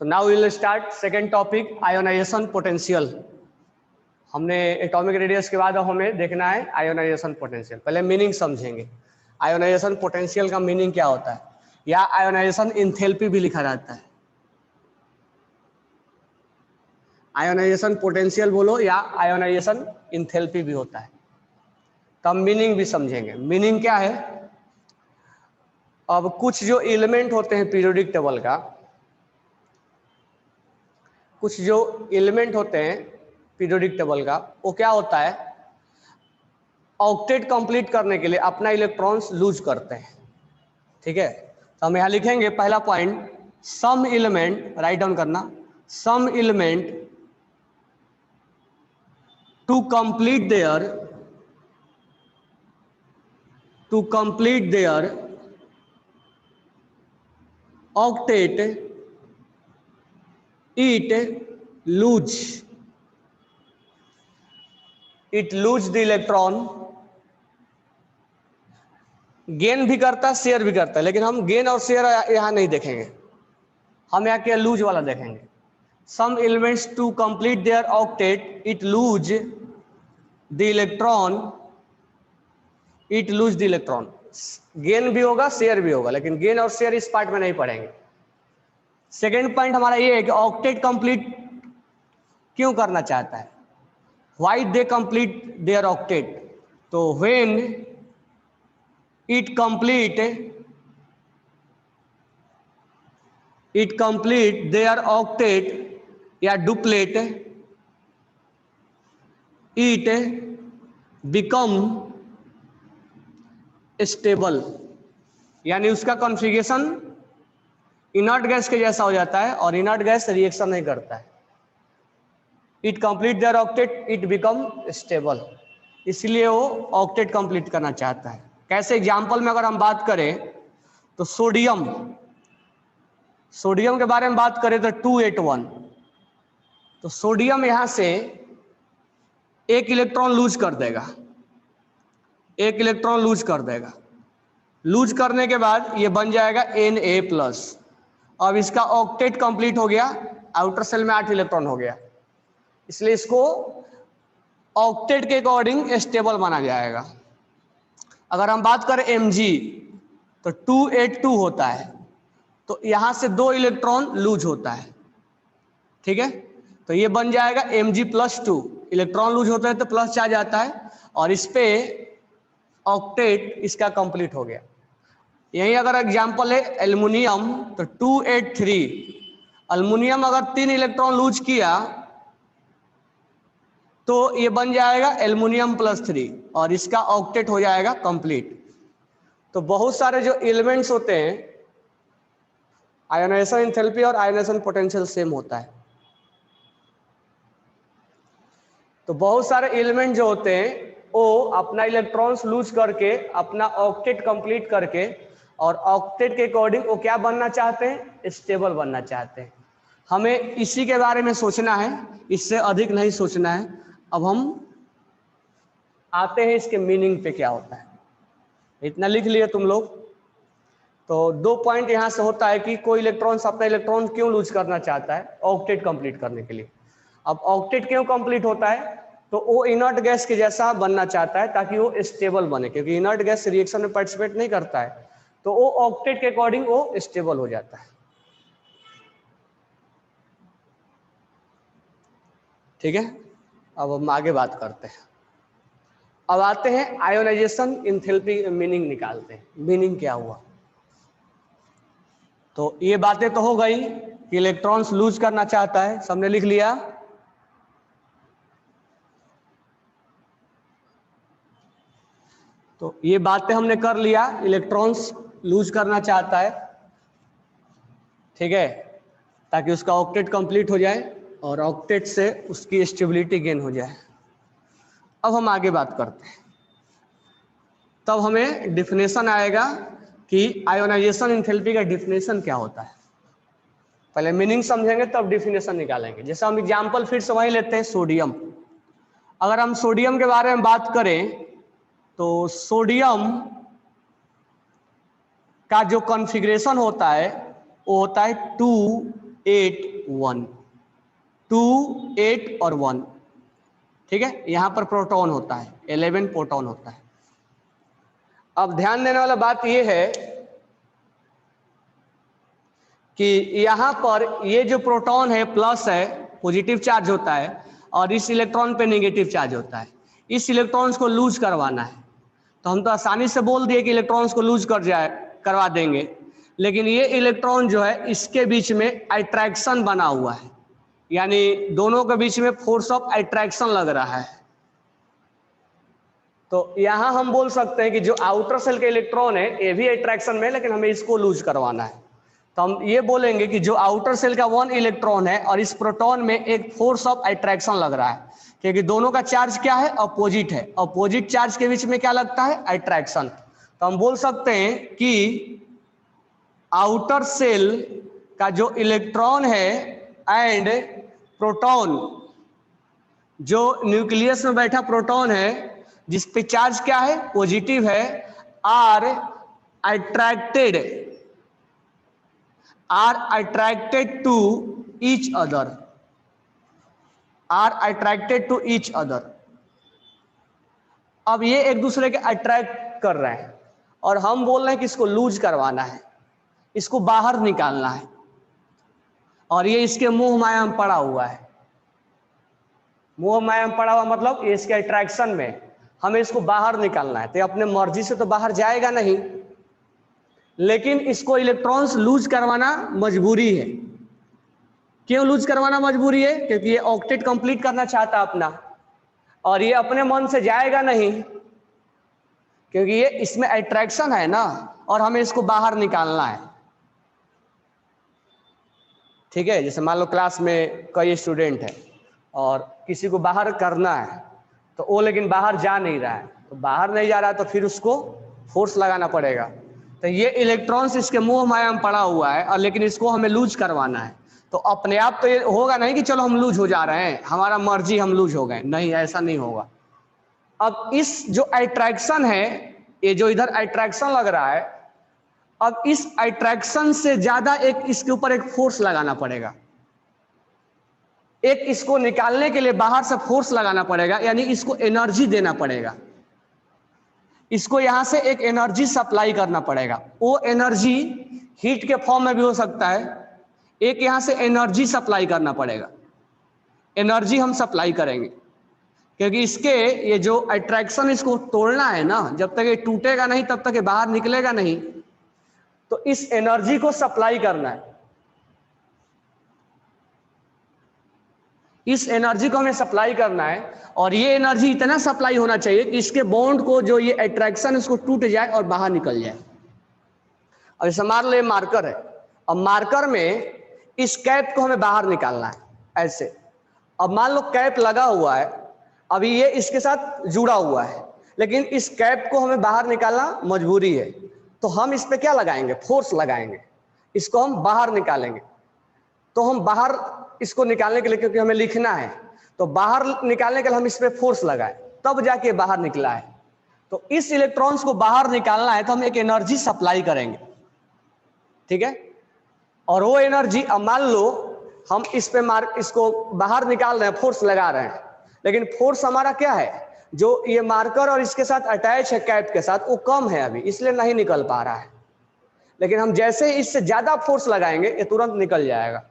तो now we will start second topic, ionisation potential. हमने atomic radius के बाद अब हमें देखना है आयोनाइजेशन पोटेंशियल। पहले मीनिंग समझेंगे, आयोनाइजेशन पोटेंशियल का मीनिंग क्या होता है, या आयोनाइजेशन इंथैल्पी भी लिखा जाता है। आयोनाइजेशन पोटेंशियल बोलो या आयोनाइजेशन इंथैल्पी भी होता है। तो हम मीनिंग भी समझेंगे। मीनिंग क्या है, अब कुछ जो एलिमेंट होते हैं पीरियोडिक टेबल का, कुछ जो एलिमेंट होते हैं पीरियोडिक टेबल का, वो क्या होता है, ऑक्टेट कंप्लीट करने के लिए अपना इलेक्ट्रॉन्स लूज करते हैं। ठीक है, तो हम यहां लिखेंगे पहला point, some element, write down करना, some element to complete their octet it lose the electron। Gain भी करता है, शेयर भी करता है, लेकिन हम गेन और शेयर यहां नहीं देखेंगे, हम यहाँ क्या लूज वाला देखेंगे। Some elements to complete their octet it lose the electron, gain भी होगा शेयर भी होगा, लेकिन गेन और शेयर इस पार्ट में नहीं पढ़ेंगे। सेकेंड पॉइंट हमारा ये है कि ऑक्टेट कंप्लीट क्यों करना चाहता है, why they complete their octet. तो when it complete their octet या डुप्लेट, इट बिकम स्टेबल, यानी उसका कॉन्फ़िगरेशन इनर्ट गैस के जैसा हो जाता है और इनर्ट गैस रिएक्शन नहीं करता है। It complete their octet it become stable, इसलिए वो ऑक्टेट कंप्लीट करना चाहता है। कैसे, एग्जाम्पल में अगर हम बात करें तो सोडियम के बारे में बात करें तो 281, तो सोडियम यहां से एक इलेक्ट्रॉन लूज कर देगा, लूज करने के बाद ये बन जाएगा Na+। अब इसका ऑक्टेट कंप्लीट हो गया, आउटर सेल में 8 इलेक्ट्रॉन हो गया, इसलिए इसको ऑक्टेट के अकॉर्डिंग स्टेबल माना जाएगा। अगर हम बात करें Mg तो 282 होता है, तो यहां से 2 इलेक्ट्रॉन लूज होता है। ठीक है, तो ये बन जाएगा Mg+2, इलेक्ट्रॉन लूज होता है तो प्लस चार्ज आता है, और इस पे ऑक्टेट इसका कंप्लीट हो गया। यही अगर एग्जांपल है एल्युमिनियम तो 283, एल्युमिनियम अगर 3 इलेक्ट्रॉन लूज किया तो ये बन जाएगा एल्युमिनियम+3 और इसका ऑक्टेट हो जाएगा कंप्लीट। तो बहुत सारे जो एलिमेंट्स होते हैं, आयोनाइजेशन एंथैल्पी और आयोनाइजेशन पोटेंशियल सेम होता है। तो बहुत सारे एलिमेंट जो होते हैं वो अपना इलेक्ट्रॉन्स लूज करके अपना ऑक्टेट कंप्लीट करके, और ऑक्टेट के अकॉर्डिंग वो क्या बनना चाहते हैं, स्टेबल बनना चाहते हैं। हमें इसी के बारे में सोचना है, इससे अधिक नहीं सोचना है। अब हम आते हैं इसके मीनिंग पे, क्या होता है। इतना लिख लिए तुम लोग। तो 2 पॉइंट यहां से होता है कि कोई इलेक्ट्रॉन अपना इलेक्ट्रॉन क्यों लूज करना चाहता है, ऑक्टेट कंप्लीट करने के लिए। अब ऑक्टेट क्यों कंप्लीट होता है, तो वो इनर्ट गैस के जैसा बनना चाहता है ताकि वो स्टेबल बने, क्योंकि इनर्ट गैस रिएक्शन में पार्टिसिपेट नहीं करता है, तो वो ऑक्टेट के अकॉर्डिंग वो स्टेबल हो जाता है। ठीक है, अब हम आगे बात करते हैं। अब आते हैं आयोनाइजेशन इंथैल्पी, मीनिंग निकालते हैं। मीनिंग क्या हुआ, तो ये बातें तो हो गई कि इलेक्ट्रॉन्स लूज करना चाहता है, सबने लिख लिया। तो ये बातें हमने कर लिया, इलेक्ट्रॉन्स लूज करना चाहता है, ठीक है, ताकि उसका ऑक्टेट कंप्लीट हो जाए और ऑक्टेट से उसकी स्टेबिलिटी गेन हो जाए। अब हम आगे बात करते हैं, तब हमें डिफिनेशन आएगा कि आयोनाइजेशन एंथैल्पी का डिफिनेशन क्या होता है। पहले मीनिंग समझेंगे तब डिफिनेशन निकालेंगे। जैसे हम एग्जांपल फिर से वही लेते हैं, सोडियम। अगर हम सोडियम के बारे में बात करें तो सोडियम का जो कॉन्फ़िगरेशन होता है वो होता है 2 8 1, 2 8 और 1, ठीक है। यहां पर प्रोटॉन होता है, 11 प्रोटॉन होता है। अब ध्यान देने वाला बात यह है कि यहां पर ये जो प्रोटॉन है प्लस है, पॉजिटिव चार्ज होता है, और इस इलेक्ट्रॉन पे नेगेटिव चार्ज होता है। इस इलेक्ट्रॉन्स को लूज करवाना है, तो हम तो आसानी से बोल दिए कि इलेक्ट्रॉन्स को लूज करवा देंगे, लेकिन ये इलेक्ट्रॉन जो है इसके बीच में अट्रैक्शन बना हुआ है, यानी दोनों के बीच में फोर्स ऑफ अट्रैक्शन लग रहा है। तो यहां हम बोल सकते हैं कि जो आउटर सेल के इलेक्ट्रॉन है ये भी अट्रैक्शन में, लेकिन हमें इसको लूज करवाना है। तो हम ये बोलेंगे कि जो आउटर सेल का 1 इलेक्ट्रॉन है और इस प्रोटॉन में एक फोर्स ऑफ अट्रैक्शन लग रहा है, क्योंकि दोनों का चार्ज क्या है, अपोजिट है। अपोजिट चार्ज के बीच में क्या लगता है, अट्रैक्शन। तो हम बोल सकते हैं कि आउटर सेल का जो इलेक्ट्रॉन है एंड प्रोटॉन, जो न्यूक्लियस में बैठा प्रोटॉन है जिस पे चार्ज क्या है, पॉजिटिव है, are attracted to each other, अब ये एक दूसरे के अट्रैक्ट कर रहे हैं, और हम बोल रहे हैं कि इसको लूज करवाना है, इसको बाहर निकालना है, और ये इसके मुंह माया में पड़ा हुआ है। मुंह माया में पड़ा हुआ मतलब ये इसके अट्रैक्शन में, हमें इसको बाहर निकालना है। तो अपने मर्जी से तो बाहर जाएगा नहीं, लेकिन इसको इलेक्ट्रॉन्स लूज करवाना मजबूरी है। क्यों लूज करवाना मजबूरी है, क्योंकि ये ऑक्टेट कंप्लीट करना चाहता अपना, और ये अपने मन से जाएगा नहीं, क्योंकि ये इसमें अट्रैक्शन है ना, और हमें इसको बाहर निकालना है। ठीक है, जैसे मान लो क्लास में कई स्टूडेंट है और किसी को बाहर करना है, तो वो लेकिन बाहर जा नहीं रहा है, तो बाहर नहीं जा रहा है तो फिर उसको फोर्स लगाना पड़ेगा। तो ये इलेक्ट्रॉन्स इसके मुंह माया में पड़ा हुआ है, और लेकिन इसको हमें लूज करवाना है। तो अपने आप तो ये होगा नहीं कि चलो हम लूज हो जा रहे हैं, हमारा मर्जी हम लूज हो गए, नहीं, ऐसा नहीं होगा। अब इस जो अट्रैक्शन है, ये जो इधर अट्रैक्शन लग रहा है, अब इस अट्रैक्शन से ज्यादा एक इसके ऊपर एक फोर्स लगाना पड़ेगा, एक इसको निकालने के लिए बाहर से फोर्स लगाना पड़ेगा, यानी इसको एनर्जी देना पड़ेगा, इसको यहां से एक एनर्जी सप्लाई करना पड़ेगा। वो एनर्जी हीट के फॉर्म में भी हो सकता है, एक यहां से एनर्जी सप्लाई करना पड़ेगा। एनर्जी हम सप्लाई करेंगे, क्योंकि इसके ये जो अट्रैक्शन इसको तोड़ना है ना, जब तक ये टूटेगा नहीं तब तक ये बाहर निकलेगा नहीं, तो इस एनर्जी को सप्लाई करना है। इस एनर्जी को हमें सप्लाई करना है, और ये एनर्जी इतना सप्लाई होना चाहिए कि इसके बॉन्ड को जो ये अट्रैक्शन इसको टूट जाए और बाहर निकल जाए। अब जैसे मान लो ये मार्कर है, अब मार्कर में इस कैप को हमें बाहर निकालना है ऐसे। अब मान लो कैप लगा हुआ है, अभी ये इसके साथ जुड़ा हुआ है, लेकिन इस कैप को हमें बाहर निकालना मजबूरी है, तो हम इस पे क्या लगाएंगे, फोर्स लगाएंगे, इसको हम बाहर निकालेंगे। तो हम बाहर इसको निकालने के लिए, क्योंकि हमें लिखना है, तो बाहर निकालने के लिए हम इस पे फोर्स लगाए, तब जाके बाहर निकला है। तो इस इलेक्ट्रॉन्स को बाहर निकालना है तो हम एक एनर्जी सप्लाई करेंगे, ठीक है। और वो एनर्जी, अब मान लो हम इस पे इसको बाहर निकाल रहे हैं, फोर्स लगा रहे हैं, लेकिन फोर्स हमारा क्या है, जो ये मार्कर और इसके साथ अटैच है कैप के साथ, वो कम है अभी, इसलिए नहीं निकल पा रहा है। लेकिन हम जैसे इससे ज्यादा फोर्स लगाएंगे ये तुरंत निकल जाएगा।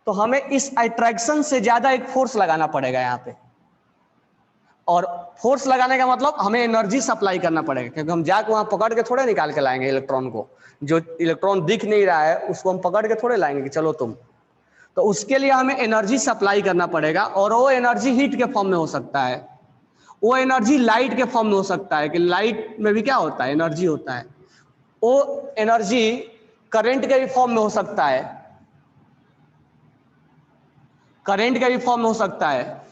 तो हमें इस अट्रैक्शन से ज्यादा एक फोर्स लगाना पड़ेगा यहाँ पे, और फोर्स लगाने का मतलब हमें एनर्जी सप्लाई करना पड़ेगा, क्योंकि हम जाके वहां पकड़ के थोड़े निकाल के लाएंगे इलेक्ट्रॉन को। जो इलेक्ट्रॉन दिख नहीं रहा है उसको हम पकड़ के थोड़े लाएंगे कि चलो तुम। तो उसके लिए हमें एनर्जी सप्लाई करना पड़ेगा, और वो एनर्जी हीट के फॉर्म में हो सकता है, वो एनर्जी लाइट के फॉर्म में हो सकता है, कि लाइट में भी क्या होता है, एनर्जी होता है। वो एनर्जी करंट के भी फॉर्म में हो सकता है, करंट के भी फॉर्म में हो सकता है,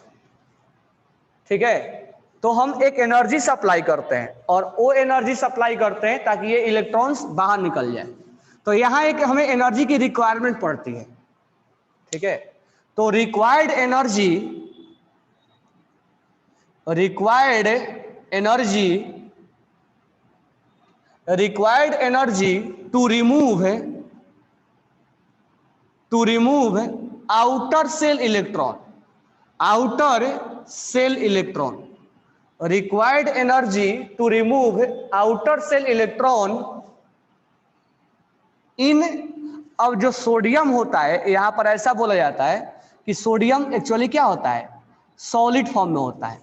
ठीक है। तो हम एक एनर्जी सप्लाई करते हैं, और वो एनर्जी सप्लाई करते हैं ताकि ये इलेक्ट्रॉन्स बाहर निकल जाए। तो यहां एक हमें एनर्जी की रिक्वायरमेंट पड़ती है, ठीक है। तो required energy to to remove outer shell electron, outer shell electron, required energy to remove outer shell electron in. अब जो सोडियम होता है यहां पर ऐसा बोला जाता है कि सोडियम एक्चुअली क्या होता है, सॉलिड फॉर्म में होता है,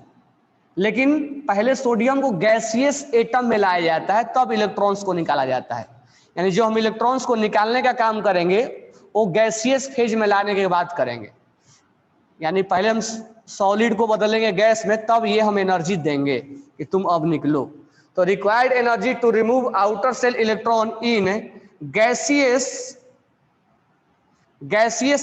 लेकिन पहले सोडियम को गैसियस एटम में लाया जाता है तब इलेक्ट्रॉन्स को निकाला जाता है। यानी जो हम इलेक्ट्रॉन्स को निकालने का काम करेंगे वो गैसियस फेज में लाने के बाद करेंगे, यानी पहले हम सॉलिड को बदलेंगे गैस में तब ये हम एनर्जी देंगे कि तुम अब निकलो। तो required energy to remove outer shell electron in gaseous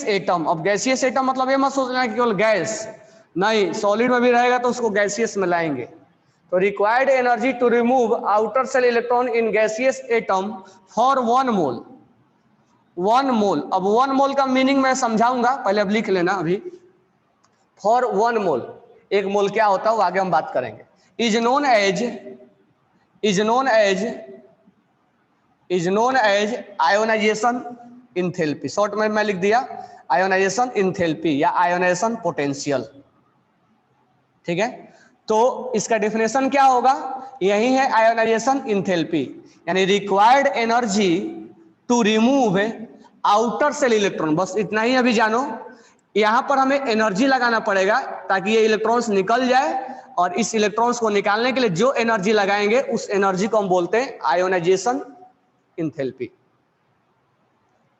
atom. अब गैसियस एटम मतलब ये मत सोचना कि केवल गैस, नहीं, सॉलिड में भी रहेगा तो उसको गैसियस में लाएंगे। तो required energy to remove outer shell electron in gaseous atom for 1 mole. 1 mole, अब 1 मोल का मीनिंग मैं समझाऊंगा, पहले अब लिख लेना अभी। फॉर 1 मोल, 1 मोल क्या होता है वो आगे हम बात करेंगे। Is known as ionisation enthalpy, short में मैं लिख दिया आयोनाइजेशन इंथैल्पी या आयोनाइजेशन पोटेंशियल। ठीक है, तो इसका डेफिनेशन क्या होगा, यही है आयोनाइजेशन इंथैल्पी, यानी required energy to remove outer shell electron. बस इतना ही अभी जानो, यहां पर हमें एनर्जी लगाना पड़ेगा ताकि ये इलेक्ट्रॉन्स निकल जाए, और इस इलेक्ट्रॉन्स को निकालने के लिए जो एनर्जी लगाएंगे उस एनर्जी को हम बोलते हैं आयोनाइजेशन इंथैल्पी।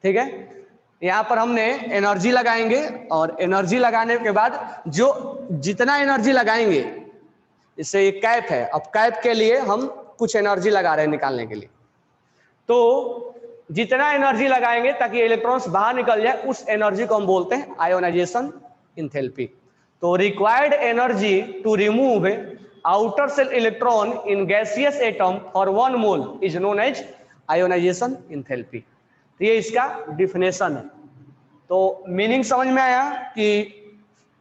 ठीक है, यहां पर हमने एनर्जी लगाएंगे और एनर्जी लगाने के बाद जो जितना एनर्जी लगाएंगे, इससे एक कैप है, अब कैप के लिए हम कुछ एनर्जी लगा रहे हैं निकालने के लिए, तो जितना एनर्जी लगाएंगे ताकि इलेक्ट्रॉन्स बाहर निकल जाए उस एनर्जी को हम बोलते हैं आयोनाइजेशन इंथैल्पी। तो required energy to remove outer shell electron in gaseous atom for 1 mole is known as ionisation enthalpy. तो ये इसका डिफिनेशन है। तो मीनिंग समझ में आया कि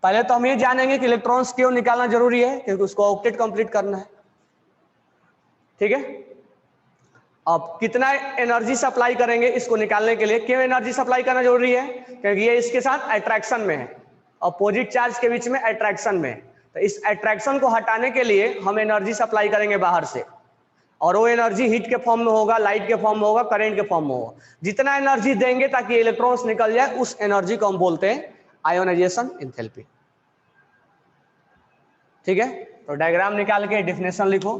पहले तो हम ये जानेंगे कि इलेक्ट्रॉन्स क्यों निकालना जरूरी है, क्योंकि उसको ऑक्टेट कंप्लीट करना है। ठीक है, अब कितना एनर्जी सप्लाई करेंगे इसको निकालने के लिए, क्यों एनर्जी सप्लाई करना जरूरी है, क्योंकि ये इसके साथ अट्रैक्शन में है, अपोजिट चार्ज के बीच में अट्रैक्शन में है। तो इस अट्रैक्शन को हटाने के लिए हम एनर्जी सप्लाई करेंगे बाहर से, और वो एनर्जी हीट के फॉर्म में होगा, लाइट के फॉर्म में होगा, करंट के फॉर्म में होगा। जितना एनर्जी देंगे ताकि इलेक्ट्रॉन्स निकल जाए उस एनर्जी को हम बोलते हैं आयोनाइजेशन इंथैल्पी। ठीक है, तो डायग्राम निकाल के डेफिनेशन लिखो।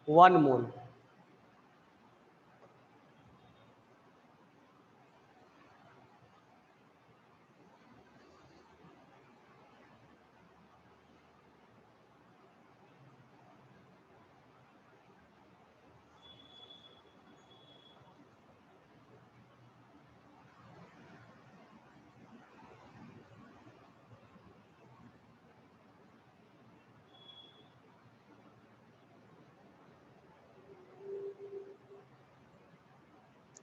वन मोल,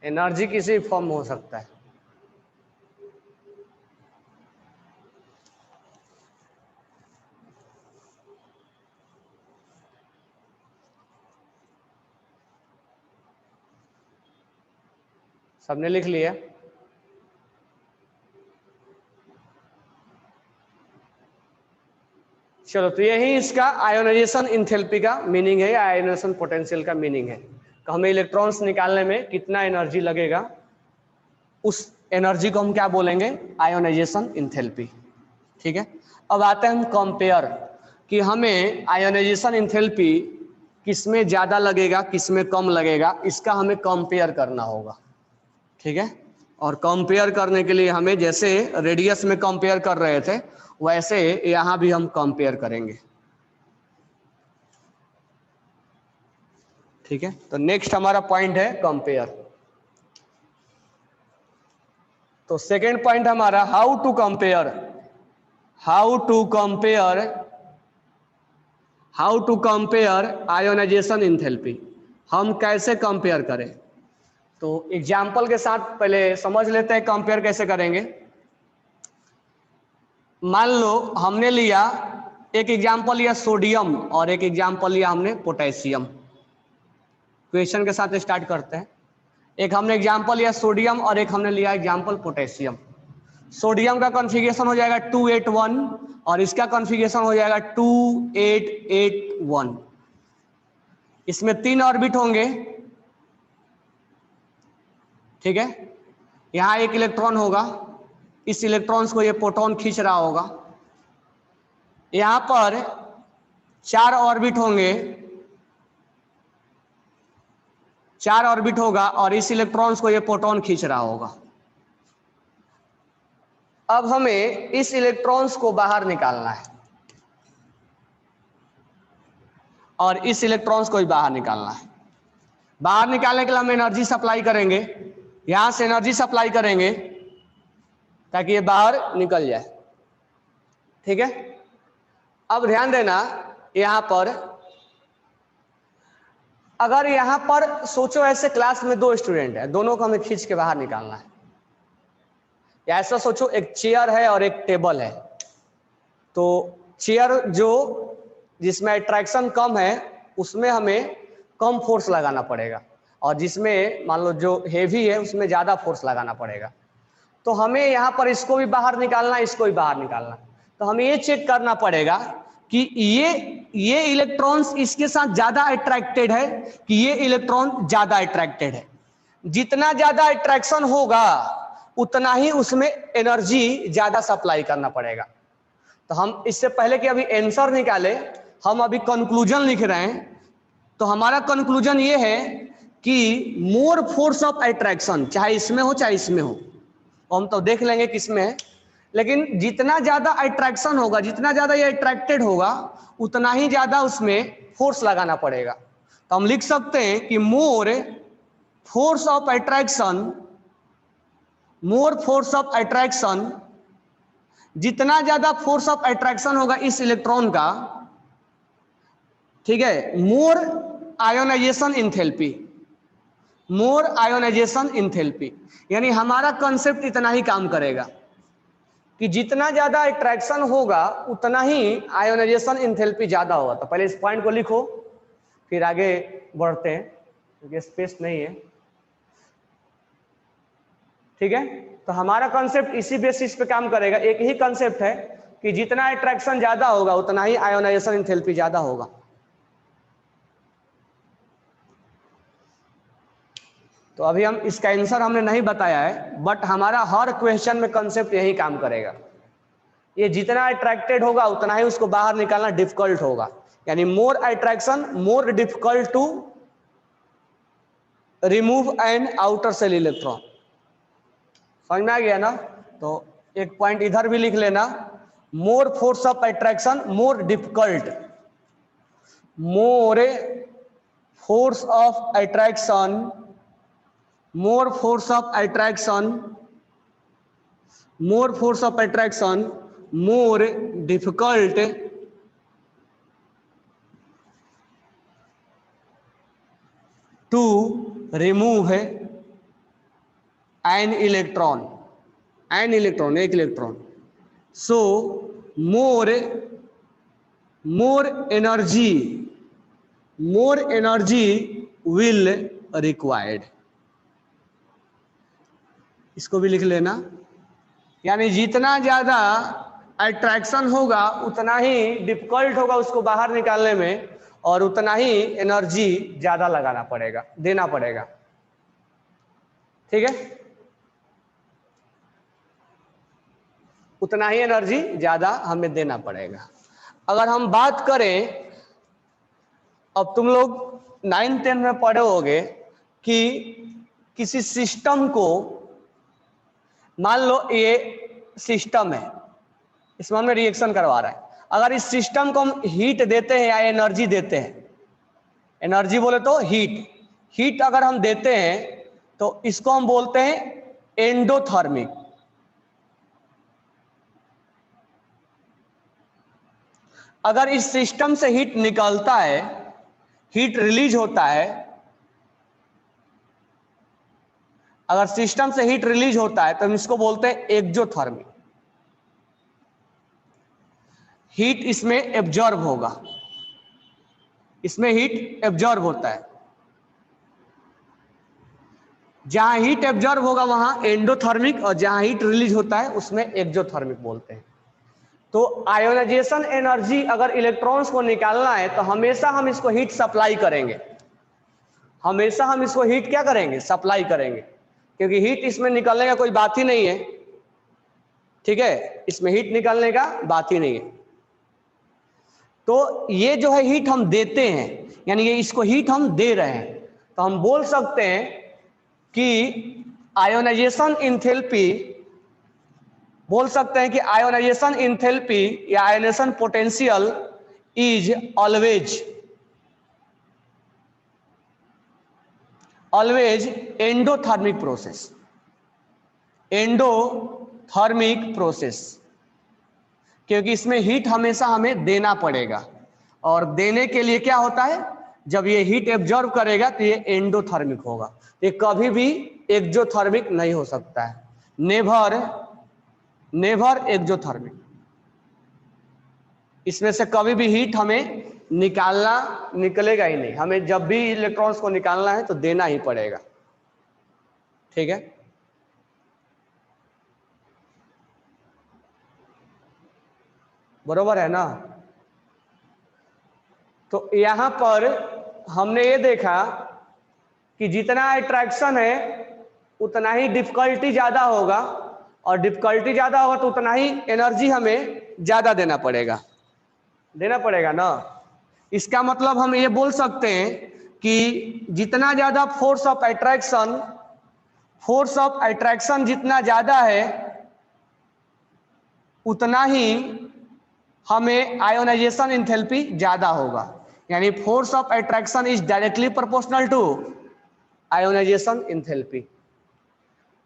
एनर्जी किसी फॉर्म में हो सकता है। सबने लिख लिया? चलो, तो यही इसका आयोनाइजेशन इंथैल्पी का मीनिंग है, आयोनाइजेशन पोटेंशियल का मीनिंग है। तो हमें इलेक्ट्रॉन्स निकालने में कितना एनर्जी लगेगा उस एनर्जी को हम क्या बोलेंगे, आयोनाइजेशन इंथैल्पी। ठीक है, अब आते हैं हम कंपेयर कि हमें आयोनाइजेशन इंथैल्पी किसमें ज्यादा लगेगा किसमें कम लगेगा, इसका हमें कंपेयर करना होगा। ठीक है, और कंपेयर करने के लिए हमें जैसे रेडियस में कंपेयर कर रहे थे वैसे यहां भी हम कंपेयर करेंगे। ठीक है, तो नेक्स्ट हमारा पॉइंट है कंपेयर। तो सेकेंड पॉइंट हमारा how to compare, how to compare ionisation enthalpy, हम कैसे कंपेयर करें। तो एग्जाम्पल के साथ पहले समझ लेते हैं कंपेयर कैसे करेंगे। मान लो हमने लिया एक एग्जाम्पल लिया सोडियम और एक एग्जाम्पल लिया हमने पोटेशियम। क्वेश्चन के साथ स्टार्ट करते हैं। एक हमने एग्जाम्पल लिया सोडियम और एक हमने लिया एग्जाम्पल पोटेशियम। सोडियम का कॉन्फ़िगरेशन हो जाएगा 281 और इसका कॉन्फ़िगरेशन हो जाएगा 2881। इसमें 3 ऑर्बिट होंगे, ठीक है। यहां एक इलेक्ट्रॉन होगा, इस इलेक्ट्रॉन्स को ये प्रोटॉन खींच रहा होगा। यहां पर 4 ऑर्बिट होंगे, 4 ऑर्बिट होगा और इस इलेक्ट्रॉन्स को ये प्रोटॉन खींच रहा होगा। अब हमें इस इलेक्ट्रॉन्स को बाहर निकालना है और इस इलेक्ट्रॉन्स को भी बाहर निकालना है। बाहर निकालने के लिए हम एनर्जी सप्लाई करेंगे, यहां से एनर्जी सप्लाई करेंगे ताकि ये बाहर निकल जाए, ठीक है। अब ध्यान देना, यहां पर अगर यहां पर सोचो ऐसे क्लास में 2 स्टूडेंट है, दोनों को हमें खींच के बाहर निकालना है। या ऐसा सोचो एक चेयर है और एक टेबल है, तो चेयर जो जिसमें अट्रैक्शन कम है उसमें हमें कम फोर्स लगाना पड़ेगा और जिसमें मान लो जो हेवी है उसमें ज्यादा फोर्स लगाना पड़ेगा। तो हमें यहाँ पर इसको भी बाहर निकालना, इसको भी बाहर निकालना। तो हमें ये चेक करना पड़ेगा कि ये इलेक्ट्रॉन्स इसके साथ ज्यादा अट्रैक्टेड है कि ये इलेक्ट्रॉन ज्यादा अट्रैक्टेड है। जितना ज्यादा अट्रैक्शन होगा उतना ही उसमें एनर्जी ज्यादा सप्लाई करना पड़ेगा। तो हम इससे पहले कि अभी आंसर निकाले, हम अभी कंक्लूजन लिख रहे हैं। तो हमारा कंक्लूजन ये है कि मोर फोर्स ऑफ अट्रैक्शन, चाहे इसमें हो चाहे इसमें हो, हम तो देख लेंगे किसमें है, लेकिन जितना ज्यादा अट्रैक्शन होगा, जितना ज्यादा ये अट्रैक्टेड होगा उतना ही ज्यादा उसमें फोर्स लगाना पड़ेगा। तो हम लिख सकते हैं कि मोर फोर्स ऑफ अट्रैक्शन, जितना ज्यादा फोर्स ऑफ अट्रैक्शन होगा इस इलेक्ट्रॉन का, ठीक है, मोर आयोनाइजेशन एंथैल्पी, यानी हमारा कंसेप्ट इतना ही काम करेगा कि जितना ज्यादा अट्रैक्शन होगा उतना ही आयोनाइजेशन एंथैल्पी ज्यादा होगा। तो पहले इस पॉइंट को लिखो, फिर आगे बढ़ते हैं क्योंकि स्पेस नहीं है, ठीक है। तो हमारा कंसेप्ट इसी बेसिस पे काम करेगा। एक ही कंसेप्ट है कि जितना अट्रैक्शन ज्यादा होगा उतना ही आयोनाइजेशन एंथैल्पी ज्यादा होगा। तो अभी हम इसका आंसर हमने नहीं बताया है, बट हमारा हर क्वेश्चन में कंसेप्ट यही काम करेगा। ये जितना अट्रैक्टेड होगा उतना ही उसको बाहर निकालना डिफिकल्ट होगा, यानी more attraction more difficult to remove an outer shell electron. समझ में आ गया ना। तो एक पॉइंट इधर भी लिख लेना, more force of attraction more difficult, more force of attraction more force of attraction more difficult to remove an electron, एक electron. so more energy will required, इसको भी लिख लेना। यानी जितना ज्यादा अट्रैक्शन होगा उतना ही डिफिकल्ट होगा उसको बाहर निकालने में और उतना ही एनर्जी ज्यादा लगाना पड़ेगा, देना पड़ेगा, ठीक है। उतना ही एनर्जी ज्यादा हमें देना पड़ेगा। अगर हम बात करें, अब तुम लोग 9-10 में पढ़े होगे कि किसी सिस्टम को, मान लो ये सिस्टम है, इसमें हमें रिएक्शन करवा रहा है। अगर इस सिस्टम को हम हीट देते हैं या एनर्जी देते हैं, एनर्जी बोले तो हीट अगर हम देते हैं तो इसको हम बोलते हैं एंडोथर्मिक। अगर इस सिस्टम से हीट निकलता है, हीट रिलीज होता है, अगर सिस्टम से हीट रिलीज होता है तो हम इसको बोलते हैं एक्जोथर्मिक। हीट इसमें एब्जॉर्ब होगा, इसमें हीट एब्जॉर्ब होता है। जहां हीट एब्जॉर्ब होगा वहां एंडोथर्मिक, और जहां हीट रिलीज होता है उसमें एक्सोथर्मिक बोलते हैं। तो आयोनाइजेशन एनर्जी अगर इलेक्ट्रॉन्स को निकालना है तो हमेशा हम इसको हीट सप्लाई करेंगे, हमेशा हम इसको हीट क्या करेंगे, सप्लाई करेंगे, क्योंकि हीट इसमें निकलने का कोई बात ही नहीं है। ठीक है, इसमें हीट निकलने का बात ही नहीं है। तो ये जो है हीट हम देते हैं, यानी ये इसको हीट हम दे रहे हैं, तो हम बोल सकते हैं कि आयोनाइजेशन इंथैल्पी, बोल सकते हैं कि आयोनाइजेशन इंथैल्पी या ionisation potential is always endothermic process, endothermic process, क्योंकि इसमें हीट हमेशा हमें देना पड़ेगा, और देने के लिए क्या होता है, जब ये हीट एब्जॉर्ब करेगा तो ये एंडोथर्मिक होगा, ये कभी भी एक्सोथर्मिक नहीं हो सकता है, नेवर एक्सोथर्मिक। इसमें से कभी भी हीट हमें निकलेगा ही नहीं, हमें जब भी इलेक्ट्रॉन्स को निकालना है तो देना ही पड़ेगा। ठीक है, बरोबर है ना। तो यहां पर हमने ये देखा कि जितना अट्रैक्शन है उतना ही डिफिकल्टी ज्यादा होगा, और डिफिकल्टी ज्यादा होगा तो उतना ही एनर्जी हमें ज्यादा देना पड़ेगा ना। इसका मतलब हम ये बोल सकते हैं कि जितना ज्यादा फोर्स ऑफ अट्रैक्शन जितना ज्यादा है उतना ही हमें आयोनाइजेशन इंथैल्पी ज्यादा होगा, यानी force of attraction is directly proportional to ionisation enthalpy.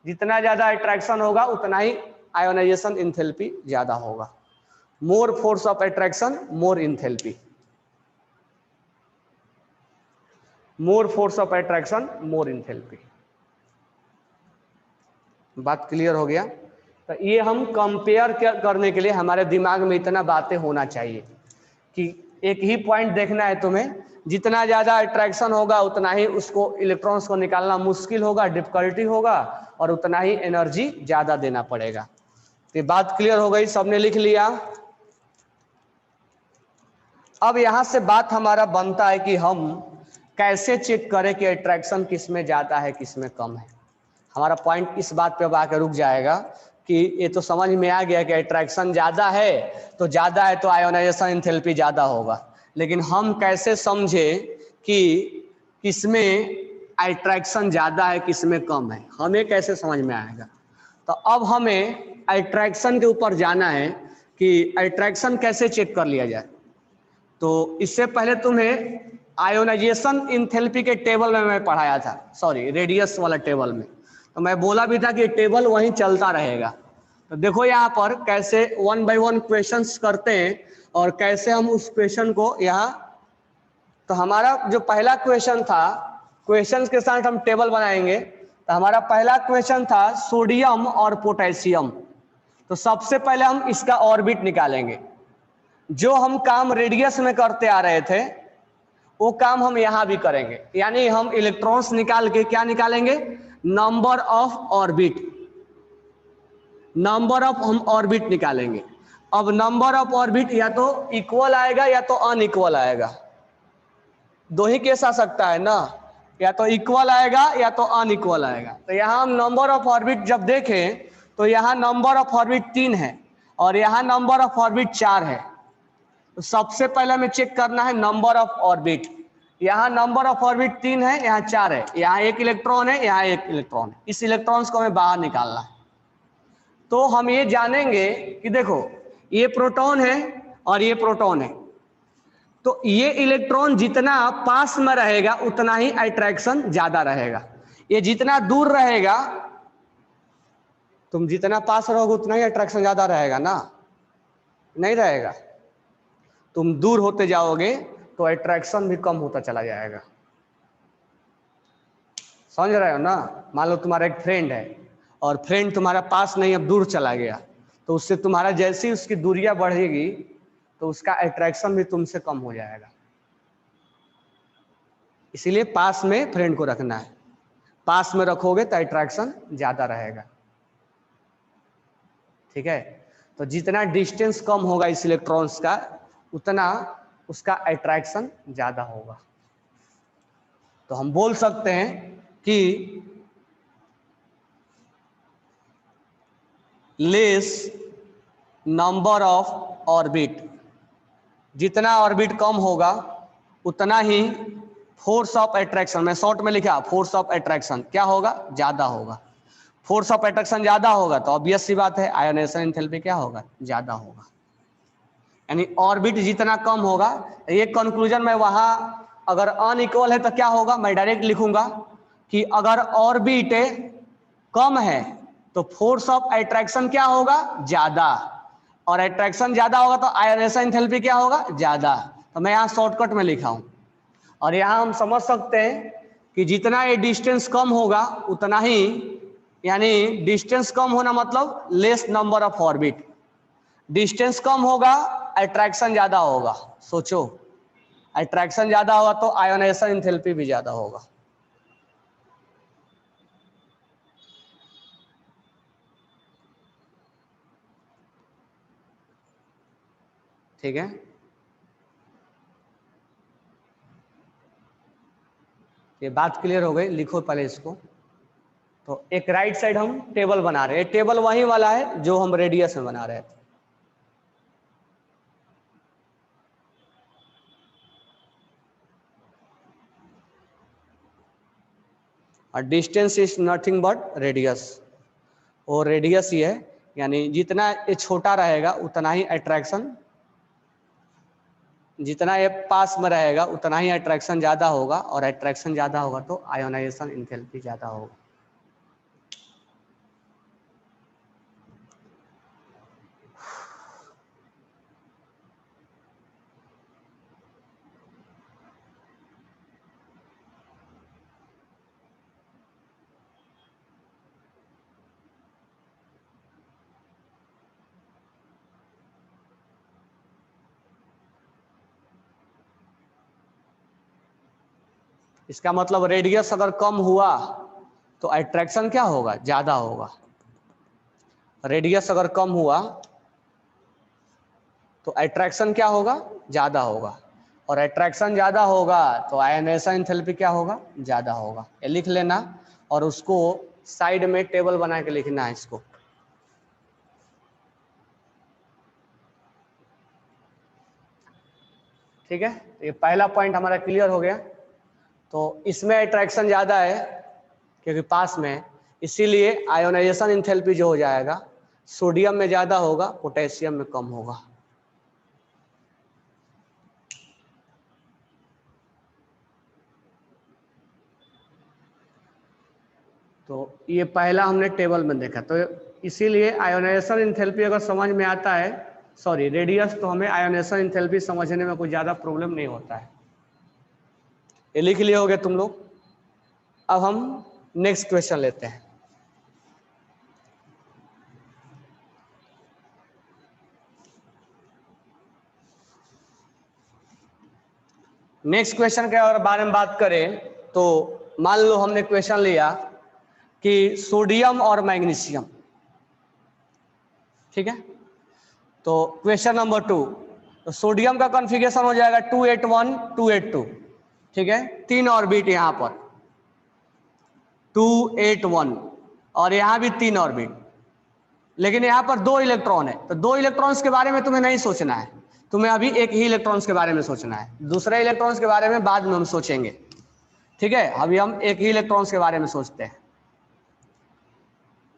जितना ज्यादा अट्रैक्शन होगा उतना ही आयोनाइजेशन इंथैल्पी ज्यादा होगा। More force of attraction more enthalpy, more force of attraction more enthalpy. बात क्लियर हो गया। तो ये हम कंपेयर करने के लिए हमारे दिमाग में इतना बातें होना चाहिए कि एक ही पॉइंट देखना है तुम्हें, जितना ज्यादा अट्रैक्शन होगा उतना ही उसको इलेक्ट्रॉन्स को निकालना मुश्किल होगा, डिफिकल्टी होगा, और उतना ही एनर्जी ज्यादा देना पड़ेगा। तो बात क्लियर हो गई, सबने लिख लिया। अब यहां से बात हमारा बनता है कि हम कैसे चेक करें कि अट्रैक्शन किस में ज्यादा है किस में कम है। हमारा पॉइंट इस बात पे अब आकर रुक जाएगा कि ये तो समझ में आ गया कि अट्रैक्शन ज्यादा है तो आयोनाइजेशन इंथैल्पी ज्यादा होगा, लेकिन हम कैसे समझे कि किसमें अट्रैक्शन ज्यादा है किसमें कम है, हमें कैसे समझ में आएगा। तो अब हमें अट्रैक्शन के ऊपर जाना है कि अट्रैक्शन कैसे चेक कर लिया जाए। तो इससे पहले तुम्हें आयोनाइजेशन इंथैल्पी के टेबल में मैं पढ़ाया था, सॉरी रेडियस वाला टेबल में, तो मैं बोला भी था कि टेबल वहीं चलता रहेगा। तो देखो यहाँ पर कैसे 1 बाय 1 क्वेश्चंस करते हैं और कैसे हम उस क्वेश्चन को यहाँ, तो हमारा जो पहला क्वेश्चन था, क्वेश्चंस के साथ हम टेबल बनाएंगे। तो हमारा पहला क्वेश्चन था सोडियम और पोटेशियम। तो सबसे पहले हम इसका ऑर्बिट निकालेंगे। जो हम काम रेडियस में करते आ रहे थे वो काम हम यहां भी करेंगे, यानी हम इलेक्ट्रॉन्स निकाल के क्या निकालेंगे, number of orbit, number of हम ऑर्बिट निकालेंगे। अब नंबर ऑफ ऑर्बिट या तो इक्वल आएगा या तो अनइक्वल आएगा, दो ही केस आ सकता है ना, या तो इक्वल आएगा या तो अनइक्वल आएगा। तो यहां हम नंबर ऑफ ऑर्बिट जब देखें तो यहां नंबर ऑफ ऑर्बिट 3 है और यहां नंबर ऑफ ऑर्बिट 4 है। तो सबसे पहले हमें चेक करना है नंबर ऑफ ऑर्बिट। यहाँ नंबर ऑफ ऑर्बिट 3 है, यहाँ 4 है, यहाँ एक इलेक्ट्रॉन है, यहाँ एक इलेक्ट्रॉन है। इस इलेक्ट्रॉन्स को हमें बाहर निकालना है। तो हम ये जानेंगे कि देखो ये प्रोटॉन है और ये प्रोटॉन है, तो ये इलेक्ट्रॉन जितना पास में रहेगा उतना ही अट्रैक्शन ज्यादा रहेगा। ये जितना दूर रहेगा, तुम जितना पास रहोगे उतना ही अट्रैक्शन ज्यादा रहेगा ना, नहीं रहेगा। तुम दूर होते जाओगे तो अट्रैक्शन भी कम होता चला जाएगा। समझ रहे हो ना? मान लो तुम्हारा एक फ्रेंड है और फ्रेंड तुम्हारा पास नहीं, अब दूर चला गया, तो उससे तुम्हारा जैसी उसकी दूरियां बढ़ेगी तो उसका अट्रैक्शन भी तुमसे कम हो जाएगा। इसीलिए पास में फ्रेंड को रखना है, पास में रखोगे तो अट्रैक्शन ज्यादा रहेगा। ठीक है, तो जितना डिस्टेंस कम होगा इस इलेक्ट्रॉन्स का उतना उसका अट्रैक्शन ज्यादा होगा। तो हम बोल सकते हैं कि लेस नंबर ऑफ ऑर्बिट, जितना ऑर्बिट कम होगा उतना ही फोर्स ऑफ अट्रैक्शन, मैं शॉर्ट में लिखा फोर्स ऑफ अट्रैक्शन क्या होगा, ज्यादा होगा। फोर्स ऑफ अट्रैक्शन ज्यादा होगा तो ऑब्वियस सी बात है आयोनाइजेशन एंथैल्पी क्या होगा, ज्यादा होगा। यानी ऑर्बिट जितना कम होगा, ये कंक्लूजन मैं वहां अगर अनइक्वल है तो क्या होगा, मैं डायरेक्ट लिखूंगा कि अगर ऑर्बिट कम है तो फोर्स ऑफ अट्रैक्शन क्या होगा, ज्यादा, और अट्रैक्शन ज्यादा होगा तो आयोनाइजेशन एंथैल्पी क्या होगा, ज्यादा। तो मैं यहाँ शॉर्टकट में लिखा हूं। और यहाँ हम समझ सकते हैं कि जितना ये डिस्टेंस कम होगा उतना ही, यानी डिस्टेंस कम होना मतलब less number of orbit, distance कम होगा अट्रैक्शन ज्यादा होगा। सोचो, अट्रैक्शन ज्यादा होगा तो आयोनाइजेशन एंथैल्पी भी ज्यादा होगा। ठीक है, ये बात क्लियर हो गई, लिखो पहले इसको। तो एक राइट साइड हम टेबल बना रहे हैं, टेबल वही वाला है जो हम रेडियस में बना रहे थे। और distance is nothing but radius, और रेडियस ही है, यानी जितना ये छोटा रहेगा उतना ही अट्रैक्शन, जितना ये पास में रहेगा उतना ही अट्रैक्शन ज्यादा होगा, और अट्रैक्शन ज्यादा होगा तो आयोनाइजेशन एंथैल्पी ज्यादा होगा। इसका मतलब रेडियस अगर कम हुआ तो अट्रैक्शन क्या होगा, ज्यादा होगा। रेडियस अगर कम हुआ तो अट्रैक्शन क्या होगा, ज्यादा होगा, और अट्रैक्शन ज्यादा होगा तो आयोनाइजेशन एंथैल्पी क्या होगा, ज्यादा होगा। ये लिख लेना और उसको साइड में टेबल बना के लिखना है इसको। ठीक है, ये पहला पॉइंट हमारा क्लियर हो गया। तो इसमें अट्रैक्शन ज्यादा है क्योंकि पास में है, इसीलिए आयोनाइजेशन एंथैल्पी जो हो जाएगा सोडियम में ज्यादा होगा, पोटेशियम में कम होगा। तो ये पहला हमने टेबल में देखा। तो इसीलिए आयोनाइजेशन एंथैल्पी अगर समझ में आता है, सॉरी रेडियस, तो हमें आयोनाइजेशन एंथैल्पी समझने में कोई ज्यादा प्रॉब्लम नहीं होता है। ये लिख लिए होगे तुम लोग। अब हम नेक्स्ट क्वेश्चन लेते हैं। नेक्स्ट क्वेश्चन के अगर बारे में बात करें तो मान लो हमने क्वेश्चन लिया कि सोडियम और मैग्नीशियम, ठीक है। तो क्वेश्चन नंबर 2, तो सोडियम का कॉन्फ़िगरेशन हो जाएगा 281 282, ठीक है, 3 ऑर्बिट यहां पर 281, और यहां भी 3 ऑर्बिट, लेकिन यहां पर 2 इलेक्ट्रॉन है। तो 2 इलेक्ट्रॉन्स के बारे में तुम्हें नहीं सोचना है, तुम्हें अभी एक ही इलेक्ट्रॉन्स के बारे में सोचना है, दूसरे इलेक्ट्रॉन्स के बारे में बाद में हम सोचेंगे। ठीक है, अभी हम एक ही इलेक्ट्रॉन्स के बारे में सोचते हैं।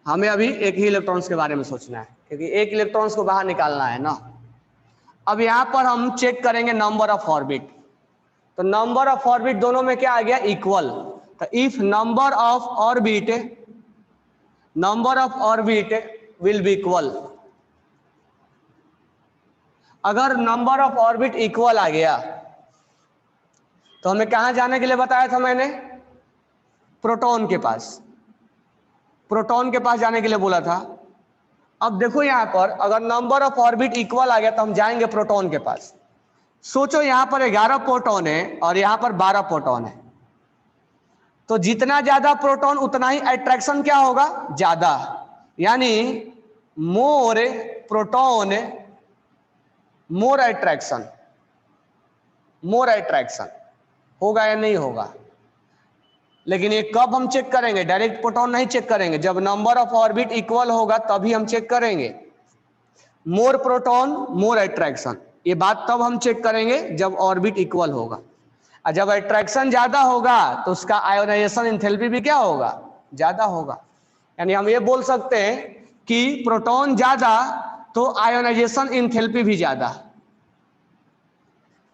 हमें अभी एक ही इलेक्ट्रॉन्स के बारे में सोचना है क्योंकि एक इलेक्ट्रॉन्स को बाहर निकालना है ना। अब यहां पर हम चेक करेंगे नंबर ऑफ ऑर्बिट। तो नंबर ऑफ ऑर्बिट दोनों में क्या आ गया, इक्वल। तो if number of orbit will be equal, अगर नंबर ऑफ ऑर्बिट इक्वल आ गया तो हमें कहां जाने के लिए बताया था मैंने? प्रोटॉन के पास, प्रोटॉन के पास जाने के लिए बोला था। अब देखो यहां पर अगर नंबर ऑफ ऑर्बिट इक्वल आ गया तो हम जाएंगे प्रोटॉन के पास। सोचो यहां पर 11 प्रोटॉन है और यहां पर 12 प्रोटॉन है, तो जितना ज्यादा प्रोटॉन उतना ही अट्रैक्शन क्या होगा? ज्यादा, यानी more proton more attraction, more attraction होगा या नहीं होगा? लेकिन ये कब हम चेक करेंगे? डायरेक्ट प्रोटॉन नहीं चेक करेंगे, जब नंबर ऑफ ऑर्बिट इक्वल होगा तभी हम चेक करेंगे। मोर प्रोटॉन मोर अट्रैक्शन, ये बात तब हम चेक करेंगे जब ऑर्बिट इक्वल होगा। और जब अट्रैक्शन ज्यादा होगा तो उसका आयोनाइजेशन एंथैल्पी भी क्या होगा? ज्यादा होगा। यानी हम ये बोल सकते हैं कि प्रोटॉन ज्यादा तो आयोनाइजेशन एंथैल्पी भी ज्यादा,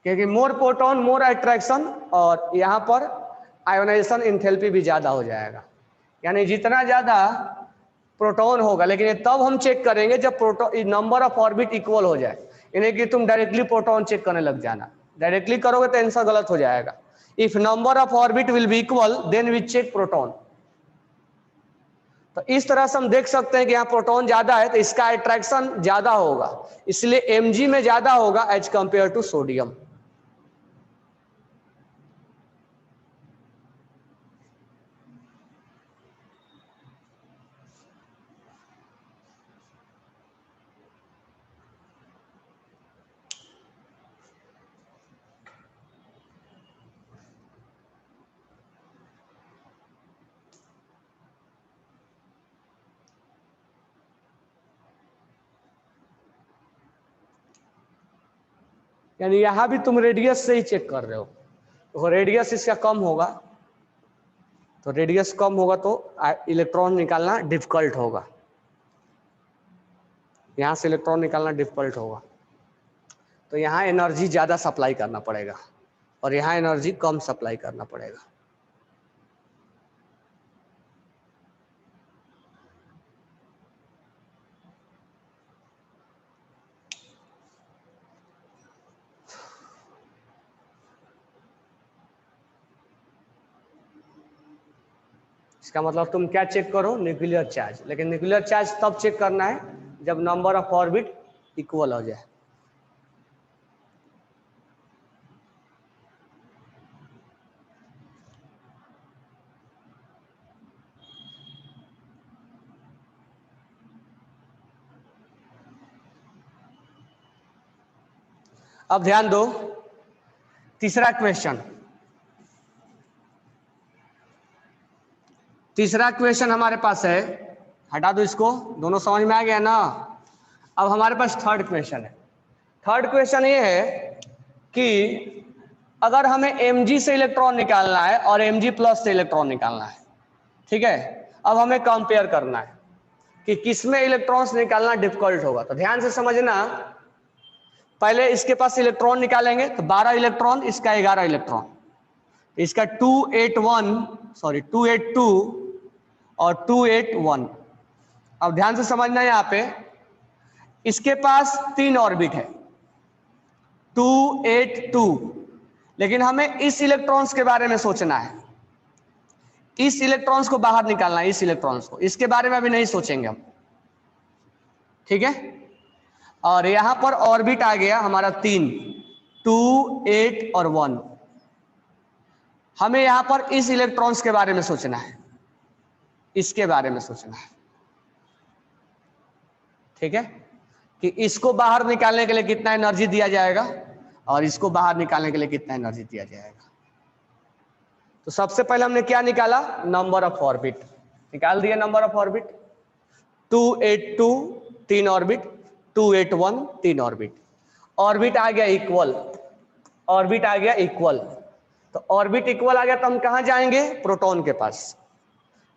क्योंकि मोर प्रोटॉन मोर अट्रैक्शन और यहां पर आयोनाइजेशन एंथैल्पी भी ज्यादा हो जाएगा। यानी जितना ज्यादा प्रोटॉन होगा, लेकिन ये तब हम चेक करेंगे जब proton number of orbit equal हो जाए। यानी कि तुम डायरेक्टली प्रोटॉन चेक करने लग जाना, डायरेक्टली करोगे तो आंसर गलत हो जाएगा। If number of orbit will be equal then we check proton. तो इस तरह से हम देख सकते हैं कि यहाँ प्रोटॉन ज्यादा है तो इसका अट्रैक्शन ज्यादा होगा, इसलिए Mg में ज्यादा होगा एज कंपेयर टू सोडियम। यानी यहां भी तुम रेडियस से ही चेक कर रहे हो, तो रेडियस इसका कम होगा, तो रेडियस कम होगा तो इलेक्ट्रॉन निकालना डिफिकल्ट होगा, यहां से इलेक्ट्रॉन निकालना डिफिकल्ट होगा। तो यहाँ एनर्जी ज्यादा सप्लाई करना पड़ेगा और यहाँ एनर्जी कम सप्लाई करना पड़ेगा। इसका मतलब तुम क्या चेक करो? Nuclear charge. लेकिन न्यूक्लियर चार्ज तब चेक करना है जब नंबर ऑफ ऑर्बिट इक्वल हो जाए। अब ध्यान दो, तीसरा क्वेश्चन, तीसरा क्वेश्चन हमारे पास है, हटा दो इसको, दोनों समझ में आ गया ना। अब हमारे पास थर्ड क्वेश्चन है। थर्ड क्वेश्चन ये है कि अगर हमें Mg से इलेक्ट्रॉन निकालना है और Mg प्लस से इलेक्ट्रॉन निकालना है, ठीक है, अब हमें कंपेयर करना है कि किसमें इलेक्ट्रॉन्स निकालना डिफिकल्ट होगा। तो ध्यान से समझना, पहले इसके पास इलेक्ट्रॉन निकालेंगे तो 12 इलेक्ट्रॉन, इसका 11 इलेक्ट्रॉन, इसका 282 और 281। अब ध्यान से समझना, यहां पे इसके पास 3 ऑर्बिट है 282, लेकिन हमें इस इलेक्ट्रॉन्स के बारे में सोचना है, इस इलेक्ट्रॉन्स को बाहर निकालना है, इस इलेक्ट्रॉन्स को, इसके बारे में अभी नहीं सोचेंगे हम, ठीक है। और यहां पर ऑर्बिट आ गया हमारा 3, 2, 8 और 1। हमें यहां पर इस इलेक्ट्रॉन्स के बारे में सोचना है, इसके बारे में सोचना है, ठीक है, कि इसको बाहर निकालने के लिए कितना एनर्जी दिया जाएगा और इसको बाहर निकालने के लिए कितना एनर्जी दिया जाएगा। तो सबसे पहले हमने क्या निकाला? नंबर ऑफ ऑर्बिट निकाल दिया, number of orbit 282 3 orbit, 281 3 orbit, orbit आ गया इक्वल, ऑर्बिट आ गया इक्वल। तो ऑर्बिट इक्वल आ गया तो हम कहां जाएंगे? प्रोटॉन के पास।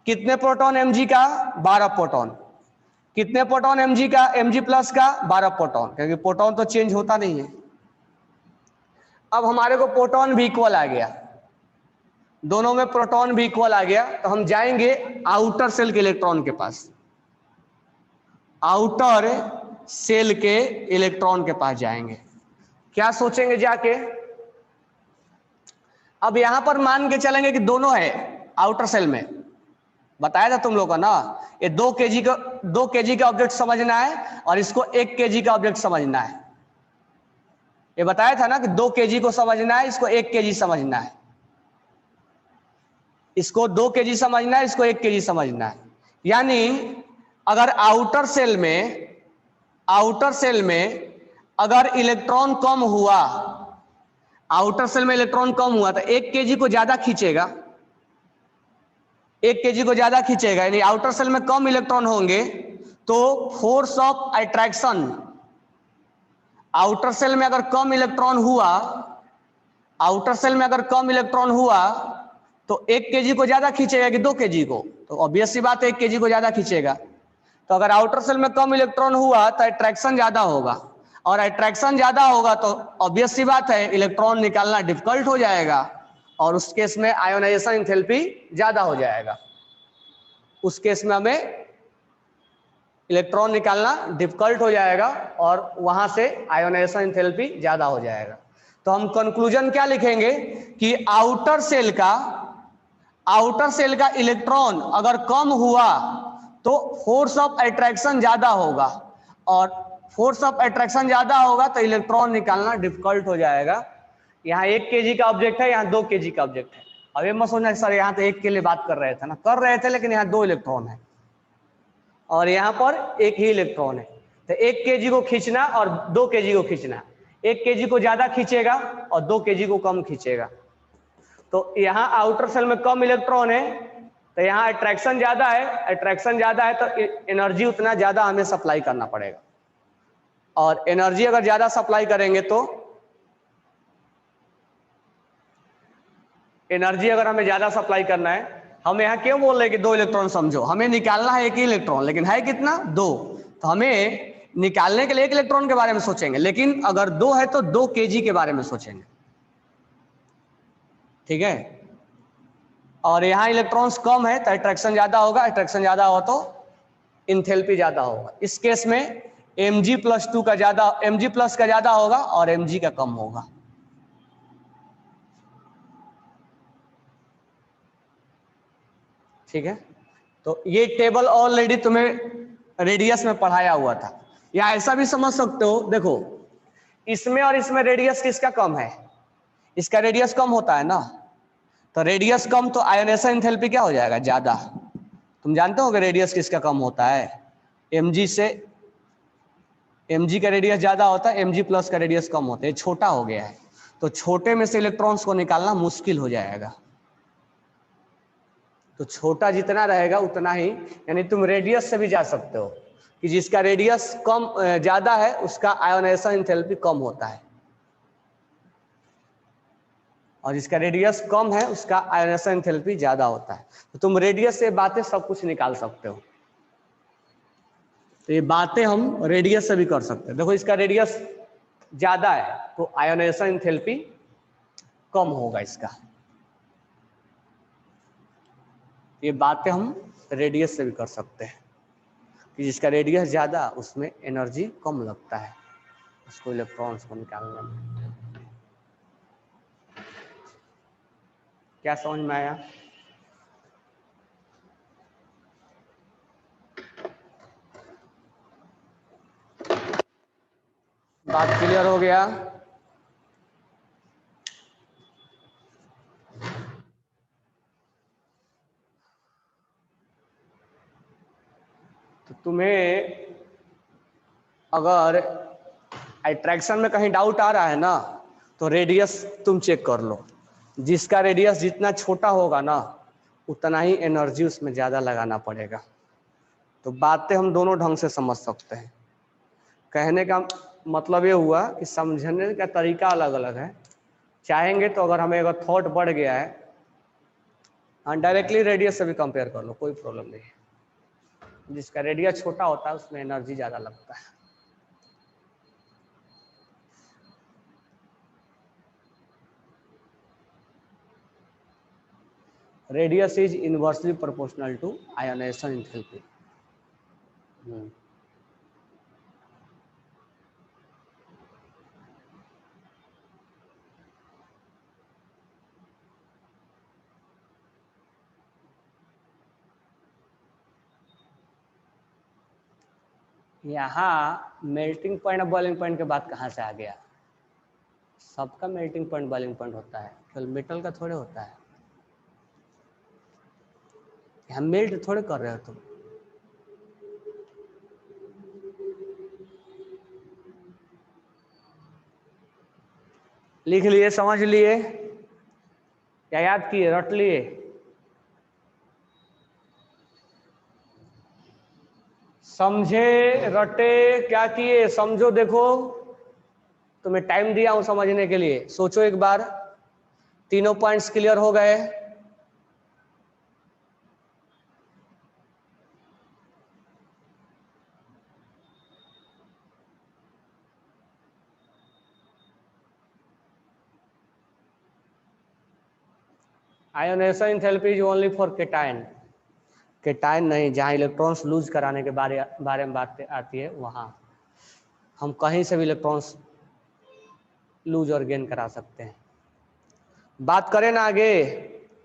कितने प्रोटॉन Mg का? 12 प्रोटॉन। कितने प्रोटॉन Mg का? Mg प्लस का 12 प्रोटॉन, क्योंकि प्रोटॉन तो चेंज होता नहीं है। अब हमारे को प्रोटॉन भी इक्वल आ गया, दोनों में प्रोटॉन भी इक्वल आ गया, तो हम जाएंगे आउटर सेल के इलेक्ट्रॉन के पास। आउटर सेल के इलेक्ट्रॉन के पास जाएंगे। क्या सोचेंगे जाके? अब यहां पर मान के चलेंगे कि दोनों है आउटर सेल में, बताया था तुम लोग का ना, ये 2 kg का ऑब्जेक्ट समझना है और इसको 1 kg का ऑब्जेक्ट समझना है। ये बताया था ना कि 2 kg को समझना है, इसको 1 kg समझना है, इसको 2 kg समझना है, इसको 1 kg समझना है। यानी अगर आउटर सेल में अगर इलेक्ट्रॉन कम हुआ, आउटर सेल में इलेक्ट्रॉन कम हुआ तो 1 kg को ज्यादा खींचेगा, 1 kg को ज्यादा खींचेगा। यानी आउटर सेल में कम इलेक्ट्रॉन होंगे तो force of attraction, outer shell में अगर कम इलेक्ट्रॉन हुआ, आउटर सेल में अगर कम इलेक्ट्रॉन हुआ तो 1 kg को ज्यादा खींचेगा कि 2 kg को? तो ऑब्वियस सी बात है 1 kg को ज्यादा खींचेगा। तो अगर आउटर सेल में कम इलेक्ट्रॉन हुआ तो अट्रैक्शन ज्यादा होगा, और अट्रैक्शन ज्यादा होगा तो ऑब्वियस सी बात है इलेक्ट्रॉन निकालना डिफिकल्ट हो जाएगा, और उस केस में आयोनाइजेशन एंथैल्पी ज्यादा हो जाएगा। उस केस में हमें इलेक्ट्रॉन निकालना डिफिकल्ट हो जाएगा और वहां से आयोनाइजेशन एंथैल्पी ज्यादा हो जाएगा। तो हम कंक्लूजन क्या लिखेंगे कि आउटर सेल का इलेक्ट्रॉन अगर कम हुआ तो फोर्स ऑफ अट्रैक्शन ज्यादा होगा, और फोर्स ऑफ अट्रैक्शन ज्यादा होगा तो इलेक्ट्रॉन निकालना डिफिकल्ट हो जाएगा। यहाँ 1 kg का ऑब्जेक्ट है, यहाँ 2 kg का ऑब्जेक्ट है। अब ये मत सोचना सर यहाँ तो 1 के लिए बात कर रहे थे ना, कर रहे थे, लेकिन यहाँ 2 इलेक्ट्रॉन है और यहाँ पर 1 ही इलेक्ट्रॉन है। तो 1 kg को खींचना और 2 kg को खींचना, 1 kg को ज्यादा खींचेगा और 2 kg को कम खींचेगा। तो यहाँ आउटर सेल में कम इलेक्ट्रॉन है तो यहाँ अट्रैक्शन ज्यादा है, तो एनर्जी उतना ज्यादा हमें सप्लाई करना पड़ेगा, और एनर्जी अगर ज्यादा सप्लाई करेंगे तो एनर्जी अगर हमें ज्यादा सप्लाई करना है, हम यहाँ क्यों बोल रहे हैं कि 2 इलेक्ट्रॉन समझो, हमें निकालना है 1 ही इलेक्ट्रॉन, लेकिन है कितना? 2। तो हमें निकालने के लिए 1 इलेक्ट्रॉन के बारे में सोचेंगे, लेकिन अगर 2 है तो 2 kg के बारे में सोचेंगे, ठीक है। और यहाँ इलेक्ट्रॉन्स कम है तो अट्रैक्शन ज्यादा होगा, अट्रैक्शन ज्यादा हो तो इंथैल्पी ज्यादा होगा। इस केस में Mg+2 का ज्यादा, Mg+ का ज्यादा होगा और Mg का कम होगा। ठीक है, तो ये टेबल ऑलरेडी तुम्हें रेडियस में पढ़ाया हुआ था, या ऐसा भी समझ सकते हो, देखो इसमें और इसमें रेडियस किसका कम है? इसका रेडियस कम होता है ना, तो रेडियस कम तो आयोनाइजेशन एंथैल्पी क्या हो जाएगा? ज्यादा। तुम जानते हो कि रेडियस किसका कम होता है? Mg से, Mg का रेडियस ज्यादा होता है, Mg+ का रेडियस कम होता है, छोटा हो गया है, तो छोटे में से इलेक्ट्रॉन्स को निकालना मुश्किल हो जाएगा। तो छोटा जितना रहेगा उतना ही, यानी तुम रेडियस से भी जा सकते हो कि जिसका रेडियस कम ज्यादा है उसका आयोनाइजेशन एंथैल्पी कम होता है, और जिसका रेडियस कम है उसका आयोनाइजेशन एंथैल्पी ज्यादा होता है। तो तुम रेडियस से बातें सब कुछ निकाल सकते हो। तो ये बातें हम रेडियस से भी कर सकते हैं। देखो इसका रेडियस ज्यादा है तो आयोनाइजेशन एंथैल्पी कम होगा इसका। ये बातें हम रेडियस से भी कर सकते हैं कि जिसका रेडियस ज्यादा उसमें एनर्जी कम लगता है उसको इलेक्ट्रॉन्स को निकालने में। क्या समझ में आया? बात क्लियर हो गया? तो तुम्हें अगर अट्रैक्शन में कहीं डाउट आ रहा है ना तो रेडियस तुम चेक कर लो, जिसका रेडियस जितना छोटा होगा ना उतना ही एनर्जी उसमें ज्यादा लगाना पड़ेगा। तो बातें हम दोनों ढंग से समझ सकते हैं। कहने का मतलब ये हुआ कि समझने का तरीका अलग अलग है। चाहेंगे तो अगर हमें अगर थॉट बढ़ गया है, हाँ डायरेक्टली रेडियस से भी कंपेयर कर लो, कोई प्रॉब्लम नहीं है। जिसका रेडियस छोटा होता है उसमें एनर्जी ज्यादा लगता है। Radius is inversely proportional to ionisation enthalpy. यहाँ मेल्टिंग पॉइंट और बॉइलिंग पॉइंट के बाद कहाँ से आ गया? सबका मेल्टिंग पॉइंट बॉइलिंग पॉइंट होता है, केवल मेटल का थोड़े होता है। यहाँ मेल्ट थोड़े कर रहे हो तुम। लिख लिए, समझ लिए, क्या याद किए, रट लिए? समझे, रटे, क्या किए? समझो, देखो तुम्हें टाइम दिया हूं समझने के लिए, सोचो एक बार। तीनों पॉइंट्स क्लियर हो गए? Ionisation enthalpy is only for cation. Cation नहीं, जहां इलेक्ट्रॉन्स लूज कराने के बारे में बात आती है वहां हम कहीं से भी इलेक्ट्रॉन्स लूज और गेन करा सकते हैं। बात करें ना आगे,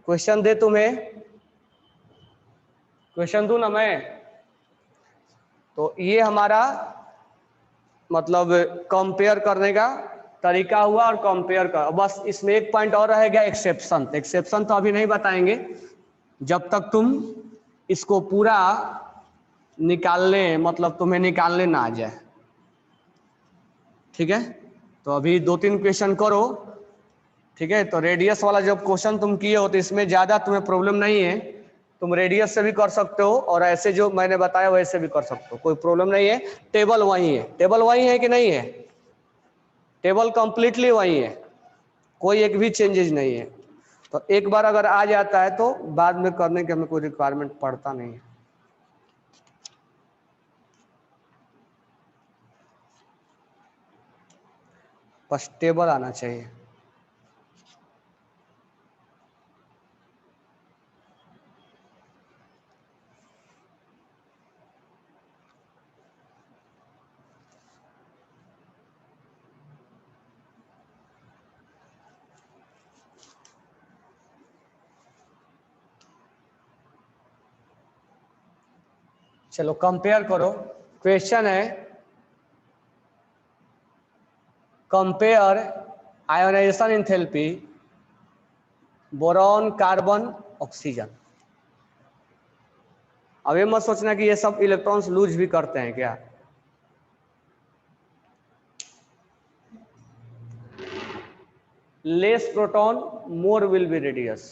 क्वेश्चन दे तुम्हें, क्वेश्चन दूं ना मैं? तो ये हमारा मतलब कंपेयर करने का तरीका हुआ और कंपेयर कर, बस इसमें एक पॉइंट और रह गया, एक्सेप्शन। एक्सेप्शन तो अभी नहीं बताएंगे जब तक तुम इसको पूरा निकालने, मतलब तुम्हें निकालने ना आ जाए, ठीक है? तो अभी 2-3 क्वेश्चन करो, ठीक है? तो रेडियस वाला जब क्वेश्चन तुम किए हो तो इसमें ज्यादा तुम्हें प्रॉब्लम नहीं है, तुम रेडियस से भी कर सकते हो और ऐसे जो मैंने बताया वैसे भी कर सकते हो, कोई प्रॉब्लम नहीं है। टेबल वही है, टेबल वही है कि नहीं है? टेबल कंप्लीटली वही है, कोई एक भी चेंजेस नहीं है। तो एक बार अगर आ जाता है तो बाद में करने की हमें कोई रिक्वायरमेंट पड़ता नहीं है। बस टेबल आना चाहिए। चलो कंपेयर करो, क्वेश्चन है compare ionisation enthalpy boron, carbon, oxygen. अब ये मत सोचना कि ये सब इलेक्ट्रॉन्स लूज भी करते हैं क्या। Less proton more will be radius.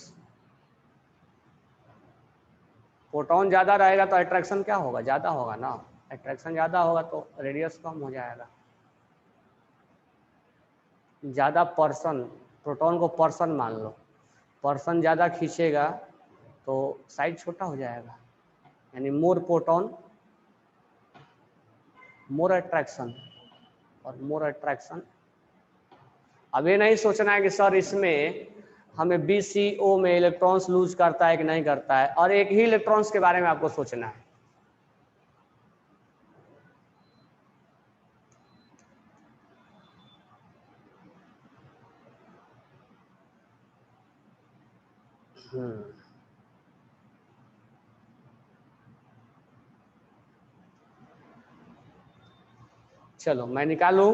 Proton ज्यादा रहेगा तो अट्रैक्शन क्या होगा? ज्यादा होगा ना। अट्रैक्शन ज्यादा होगा तो रेडियस कम हो जाएगा। ज्यादा पर्सन, प्रोटॉन को पर्सन मान लो, पर्सन ज्यादा खींचेगा तो साइज छोटा हो जाएगा, यानी मोर प्रोटॉन मोर अट्रैक्शन, और मोर अट्रैक्शन। अब ये नहीं सोचना है कि सर इसमें हमें BCO में इलेक्ट्रॉन्स लूज करता है कि नहीं करता है, और एक ही इलेक्ट्रॉन्स के बारे में आपको सोचना है। चलो मैं निकालूं।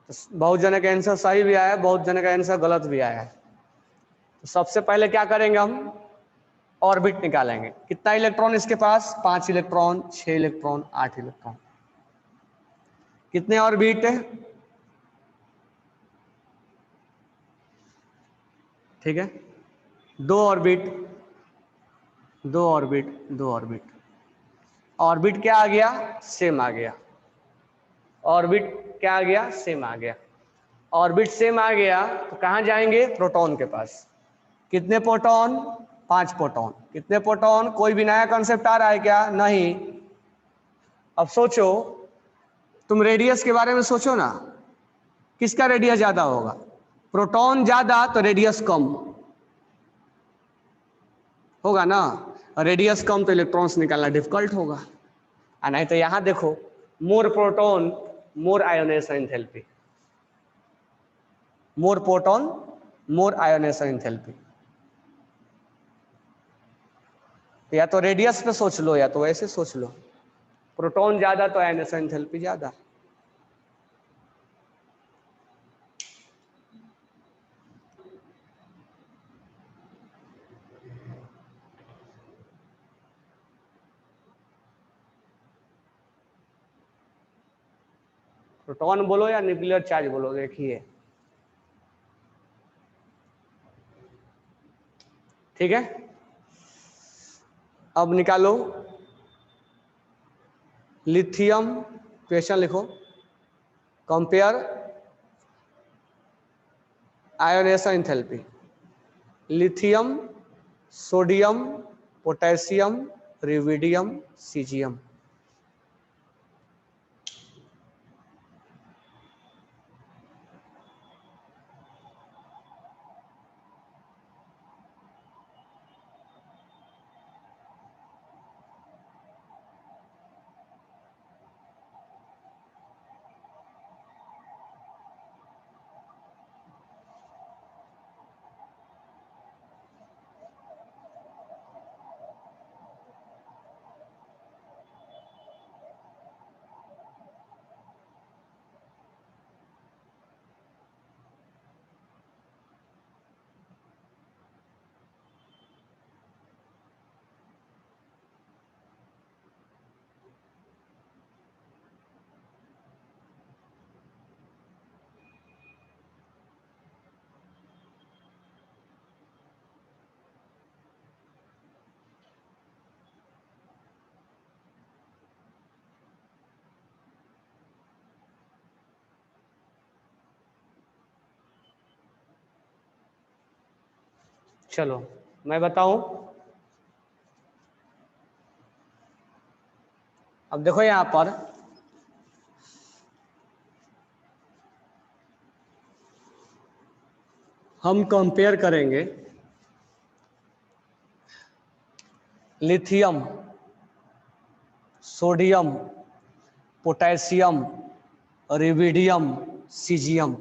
तो बहुत जने का आंसर सही भी आया, बहुत जने का आंसर गलत भी आया। तो सबसे पहले क्या करेंगे, हम ऑर्बिट निकालेंगे। कितना इलेक्ट्रॉन इसके पास? 5 इलेक्ट्रॉन, 6 इलेक्ट्रॉन, 8 इलेक्ट्रॉन। कितने ऑर्बिट? ठीक है, 2 ऑर्बिट, 2 ऑर्बिट, 2 ऑर्बिट। ऑर्बिट क्या आ गया? सेम आ गया। ऑर्बिट क्या आ गया? सेम आ गया। ऑर्बिट सेम आ गया तो कहाँ जाएंगे? प्रोटॉन के पास। कितने प्रोटॉन? 5 प्रोटॉन। कितने प्रोटॉन? कोई भी नया कॉन्सेप्ट आ रहा है क्या? नहीं। अब सोचो, तुम रेडियस के बारे में सोचो ना, किसका रेडियस ज्यादा होगा? प्रोटॉन ज्यादा तो रेडियस कम होगा ना, रेडियस कम तो इलेक्ट्रॉन्स निकालना डिफिकल्ट होगा। नहीं तो यहां देखो, मोर प्रोटॉन मोर आयोनेशन एंथैल्पी, मोर प्रोटॉन मोर आयोनेशन एंथैल्पी। या तो रेडियस पे सोच लो या तो ऐसे सोच लो। प्रोटॉन ज्यादा तो आयनेशन एंथैल्पी ज्यादा। प्रोटॉन बोलो या न्यूक्लियर चार्ज बोलो, देखिए ठीक है। अब निकालो लिथियम, क्वेश्चन लिखो, compare ionisation enthalpy, lithium, sodium, potassium, rubidium, caesium. चलो मैं बताऊं, अब देखो यहां पर हम कंपेयर करेंगे lithium, sodium, potassium, rubidium, caesium.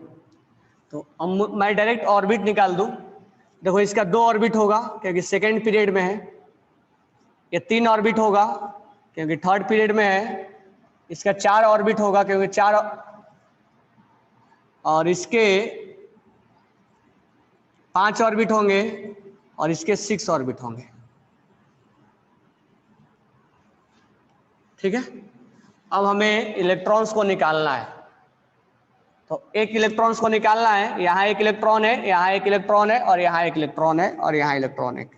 तो मैं डायरेक्ट ऑर्बिट निकाल दूं। देखो इसका 2 ऑर्बिट होगा क्योंकि सेकेंड पीरियड में है, ये 3 ऑर्बिट होगा क्योंकि थर्ड पीरियड में है, इसका 4 ऑर्बिट होगा क्योंकि 4, और इसके 5 ऑर्बिट होंगे और इसके 6 ऑर्बिट होंगे। ठीक है, अब हमें इलेक्ट्रॉन्स को निकालना है। तो एक इलेक्ट्रॉन्स को निकालना है, यहाँ एक इलेक्ट्रॉन है, यहाँ एक इलेक्ट्रॉन है, और यहाँ एक इलेक्ट्रॉन है, और यहाँ इलेक्ट्रॉन है।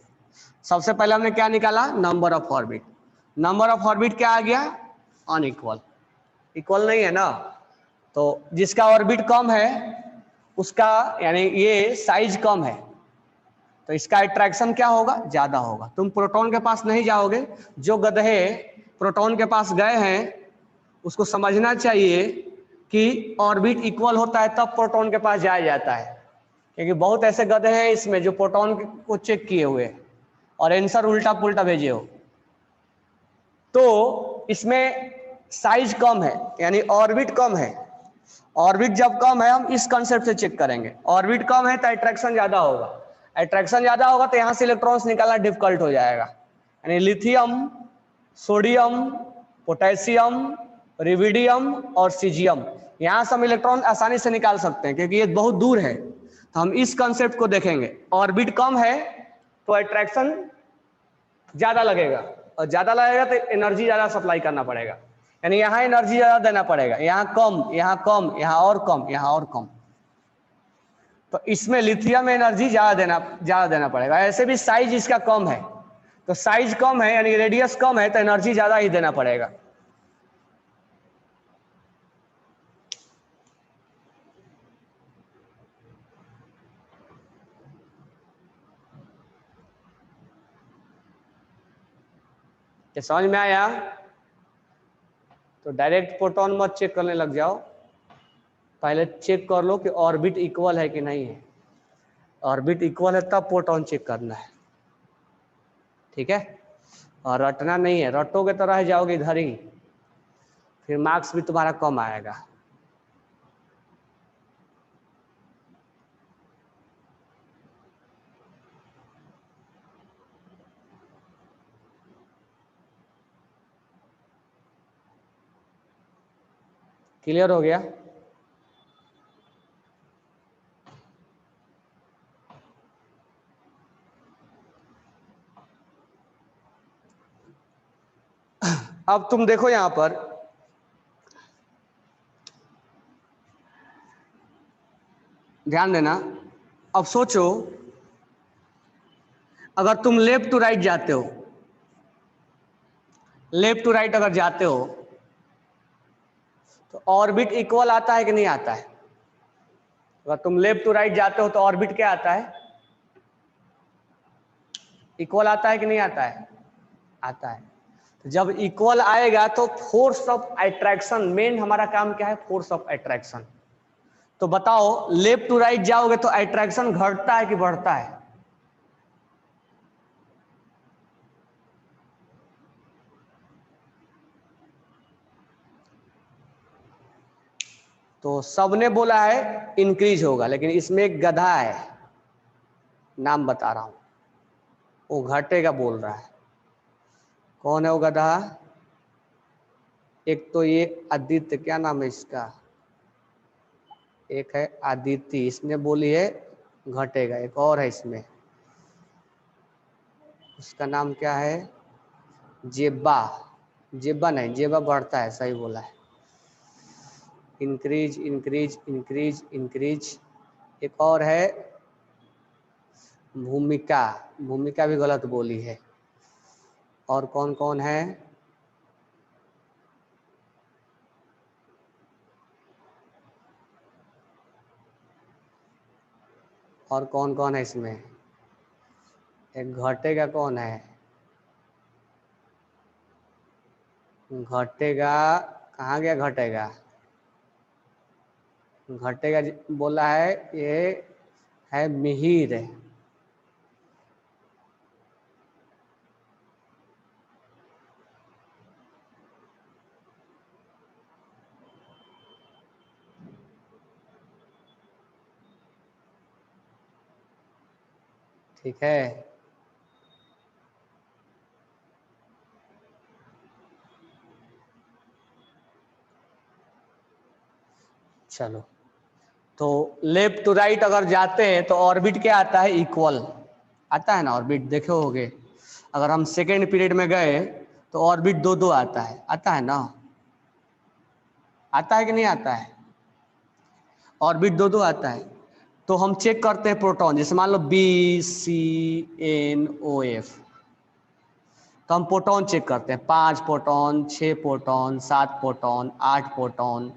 सबसे पहले हमने क्या निकाला, number of orbit. Number of orbit क्या आ गया, अनइक्वल, इक्वल नहीं है ना। तो जिसका ऑर्बिट कम है उसका यानी ये साइज कम है, तो इसका अट्रैक्शन क्या होगा, ज्यादा होगा। तुम प्रोटॉन के पास नहीं जाओगे, जो गधे प्रोटॉन के पास गए हैं उसको समझना चाहिए कि ऑर्बिट इक्वल होता है तब प्रोटॉन के पास जाया जाता है, क्योंकि बहुत ऐसे गधे हैं इसमें जो प्रोटॉन को चेक किए हुए और आंसर उल्टा पुल्टा भेजे हो। तो इसमें साइज कम है यानी ऑर्बिट कम है। ऑर्बिट जब कम है हम इस कंसेप्ट से चेक करेंगे, ऑर्बिट कम है तो अट्रैक्शन ज्यादा होगा, अट्रैक्शन ज्यादा होगा तो यहां से इलेक्ट्रॉन्स निकालना डिफिकल्ट हो जाएगा। यानी लिथियम, सोडियम, पोटेशियम, रिविडियम और सीजियम, यहां से हम इलेक्ट्रॉन आसानी से निकाल सकते हैं क्योंकि ये बहुत दूर है। तो हम इस कंसेप्ट को देखेंगे, ऑर्बिट कम है तो अट्रैक्शन ज्यादा लगेगा, और ज्यादा लगेगा तो एनर्जी ज्यादा सप्लाई करना पड़ेगा, यानी यहाँ एनर्जी ज्यादा देना पड़ेगा, यहाँ कम, यहाँ कम, यहाँ और कम, यहाँ और कम। तो इसमें लिथियम में एनर्जी ज्यादा देना पड़ेगा। ऐसे भी साइज इसका कम है, तो साइज कम है यानी रेडियस कम है तो एनर्जी ज्यादा ही देना पड़ेगा। ये समझ में आया? तो डायरेक्ट प्रोटॉन मत चेक करने लग जाओ, पहले चेक कर लो कि ऑर्बिट इक्वल है कि नहीं है। ऑर्बिट इक्वल है तब प्रोटॉन चेक करना है, ठीक है। और रटना नहीं है, रटोगे तो रह जाओगे इधर ही, फिर मार्क्स भी तुम्हारा कम आएगा। क्लियर हो गया? अब तुम देखो यहां पर, ध्यान देना। अब सोचो, अगर तुम लेफ्ट टू राइट जाते हो, लेफ्ट टू राइट अगर जाते हो तो ऑर्बिट इक्वल आता है कि नहीं आता है? अगर तुम लेफ्ट टू राइट जाते हो तो ऑर्बिट क्या आता है? इक्वल आता है कि नहीं आता है? आता है। तो जब इक्वल आएगा तो फोर्स ऑफ अट्रैक्शन, मेन हमारा काम क्या है? Force of attraction. तो बताओ, लेफ्ट टू राइट जाओगे तो अट्रैक्शन घटता है कि बढ़ता है? तो सबने बोला है इंक्रीज होगा, लेकिन इसमें एक गधा है, नाम बता रहा हूं, वो घटेगा बोल रहा है। कौन है वो गधा? एक तो ये आदित्य, क्या नाम है इसका, एक है आदित्य, इसने बोली है घटेगा। एक और है इसमें, उसका नाम क्या है? जेबा। जेबा नहीं, जेबा बढ़ता है, सही बोला है। Increase increase increase increase. एक और है भूमिका, भूमिका भी गलत बोली है। और कौन कौन है? और कौन कौन है इसमें? एक घटेगा, कौन है घटेगा? कहाँ गया घटेगा? घटेगा बोला है, ये है मिहिर। ठीक है, चलो। तो लेफ्ट टू राइट अगर जाते हैं तो ऑर्बिट क्या आता है? इक्वल आता है ना ऑर्बिट, देखे होगे। अगर हम सेकेंड पीरियड में गए तो ऑर्बिट दो दो आता है, आता है ना? आता है कि नहीं आता है? ऑर्बिट दो दो आता है। तो हम चेक करते हैं प्रोटॉन, जैसे मान लो BCNOF, तो हम प्रोटॉन चेक करते हैं, 5 proton, 6 proton, 7 proton, 8 proton,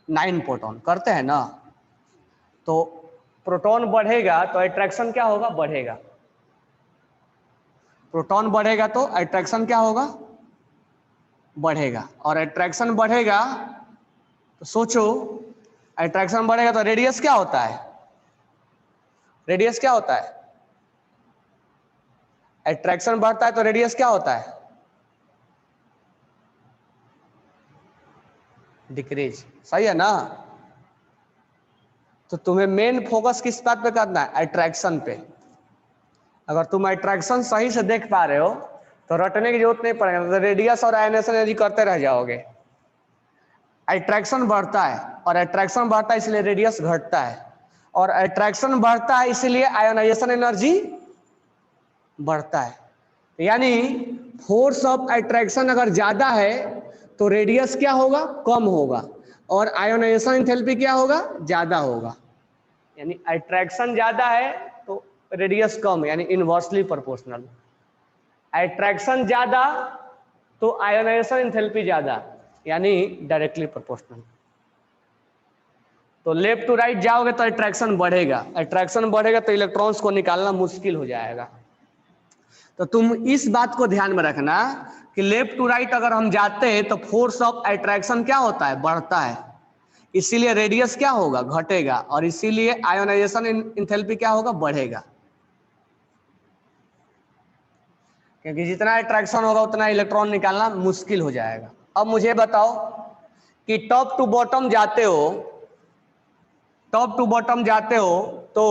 9 proton करते हैं ना। तो प्रोटॉन बढ़ेगा तो अट्रैक्शन क्या होगा? बढ़ेगा। प्रोटॉन बढ़ेगा तो अट्रैक्शन क्या होगा? बढ़ेगा। और अट्रैक्शन बढ़ेगा तो सोचो, अट्रैक्शन बढ़ेगा तो रेडियस क्या होता है? रेडियस क्या होता है? अट्रैक्शन बढ़ता है तो रेडियस क्या होता है? डिक्रीज। सही है ना? तो तुम्हें मेन फोकस किस बात पे करना है? अट्रैक्शन पे। अगर तुम अट्रैक्शन सही से देख पा रहे हो तो रटने की जरूरत नहीं पड़ेगा, तो रेडियस और आयनेशन एनर्जी करते रह जाओगे। अट्रैक्शन बढ़ता है, और अट्रैक्शन बढ़ता है इसलिए रेडियस घटता है, और अट्रैक्शन बढ़ता है इसलिए आयोनाइजेशन एनर्जी बढ़ता है। यानी फोर्स ऑफ अट्रैक्शन अगर ज्यादा है तो रेडियस क्या होगा? कम होगा, और आयोनाइजेशन एंथैल्पी क्या होगा? ज्यादा होगा। यानी अट्रैक्शन ज्यादा है तो रेडियस कम, यानी इनवर्सली प्रोपोर्शनल। अट्रैक्शन ज्यादा तो आयोनाइजेशन एंथैल्पी ज्यादा, यानी डायरेक्टली प्रोपोर्शनल। तो लेफ्ट टू राइट जाओगे तो अट्रैक्शन बढ़ेगा, अट्रैक्शन बढ़ेगा तो इलेक्ट्रॉन्स को निकालना मुश्किल हो जाएगा। तो तुम इस बात को ध्यान में रखना कि लेफ्ट टू राइट अगर हम जाते हैं तो फोर्स ऑफ अट्रैक्शन क्या होता है? बढ़ता है, इसीलिए रेडियस क्या होगा? घटेगा, और इसीलिए आयोनाइजेशन एंथैल्पी क्या होगा? बढ़ेगा। क्योंकि जितना अट्रैक्शन होगा उतना इलेक्ट्रॉन निकालना मुश्किल हो जाएगा। अब मुझे बताओ कि टॉप टू बॉटम जाते हो, टॉप टू बॉटम जाते हो तो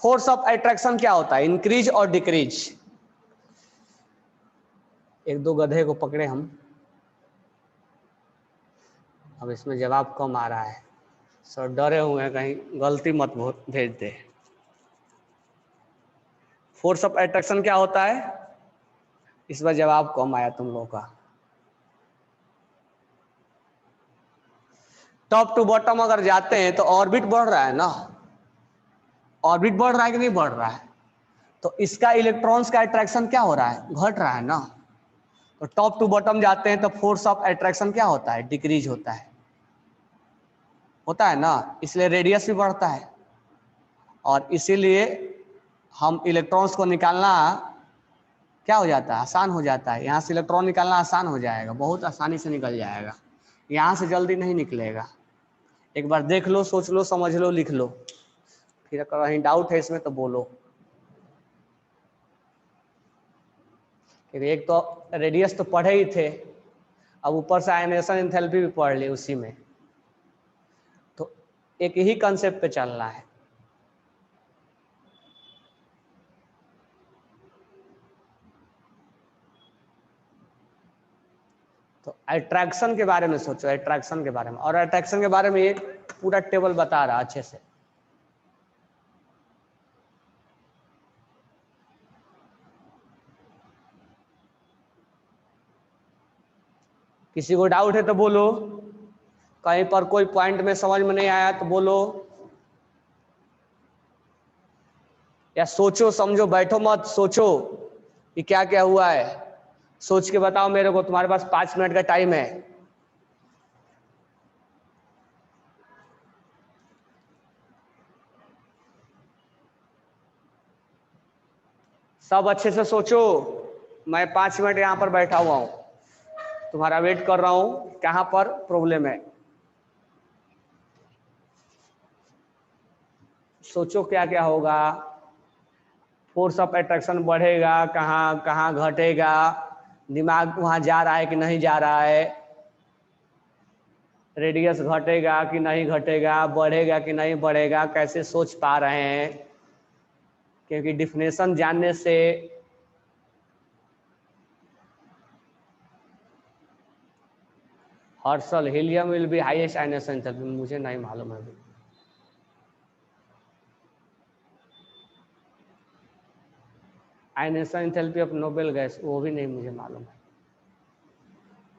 फोर्स ऑफ अट्रैक्शन क्या होता है? इंक्रीज और डिक्रीज। एक दो गधे को पकड़े हम। अब इसमें जवाब कम आ रहा है, सर डरे हुए हैं कहीं गलती मत भेज दे। फोर्स ऑफ अट्रैक्शन क्या होता है, इस बार जवाब कम आया तुम लोगों का। टॉप टू बॉटम अगर जाते हैं तो ऑर्बिट बढ़ रहा है ना, ऑर्बिट बढ़ रहा है कि नहीं बढ़ रहा है, तो इसका इलेक्ट्रॉन्स का अट्रैक्शन क्या हो रहा है, घट रहा है ना। तो टॉप टू बॉटम जाते हैं तो फोर्स ऑफ अट्रैक्शन क्या होता है, डिक्रीज होता है ना, इसलिए रेडियस भी बढ़ता है। और इसीलिए हम इलेक्ट्रॉन्स को निकालना क्या हो जाता है, आसान हो जाता है। यहाँ से इलेक्ट्रॉन निकालना आसान हो जाएगा, बहुत आसानी से निकल जाएगा, यहाँ से जल्दी नहीं निकलेगा। एक बार देख लो, सोच लो, समझ लो, लिख लो, फिर अगर कहीं डाउट है इसमें तो बोलो। क्योंकि एक तो रेडियस तो पढ़े ही थे, अब ऊपर से आयनेशन एंथैल्पी भी पढ़ ली उसी में, तो एक ही कंसेप्ट पे चलना है। तो अट्रैक्शन के बारे में सोचो, अट्रैक्शन के बारे में, और अट्रैक्शन के बारे में ये पूरा टेबल बता रहा अच्छे से। किसी को डाउट है तो बोलो, कहीं पर कोई पॉइंट में समझ में नहीं आया तो बोलो, या सोचो समझो, बैठो मत, सोचो कि क्या क्या हुआ है, सोच के बताओ मेरे को। तुम्हारे पास 5 मिनट का टाइम है। सब अच्छे से सोचो, मैं 5 मिनट यहाँ पर बैठा हुआ हूँ, तुम्हारा वेट कर रहा हूँ, कहाँ पर प्रॉब्लम है, सोचो क्या क्या होगा। फोर्स ऑफ अट्रैक्शन बढ़ेगा, कहाँ कहाँ घटेगा, दिमाग वहाँ जा रहा है कि नहीं जा रहा है, रेडियस घटेगा कि नहीं घटेगा, बढ़ेगा कि नहीं बढ़ेगा, कैसे सोच पा रहे हैं। क्योंकि डिफिनेशन जानने से Herschel helium will be highest ionisation enthalpy, मुझे नहीं मालूम है। Ionisation enthalpy of noble gas, वो भी नहीं मुझे मालूम है।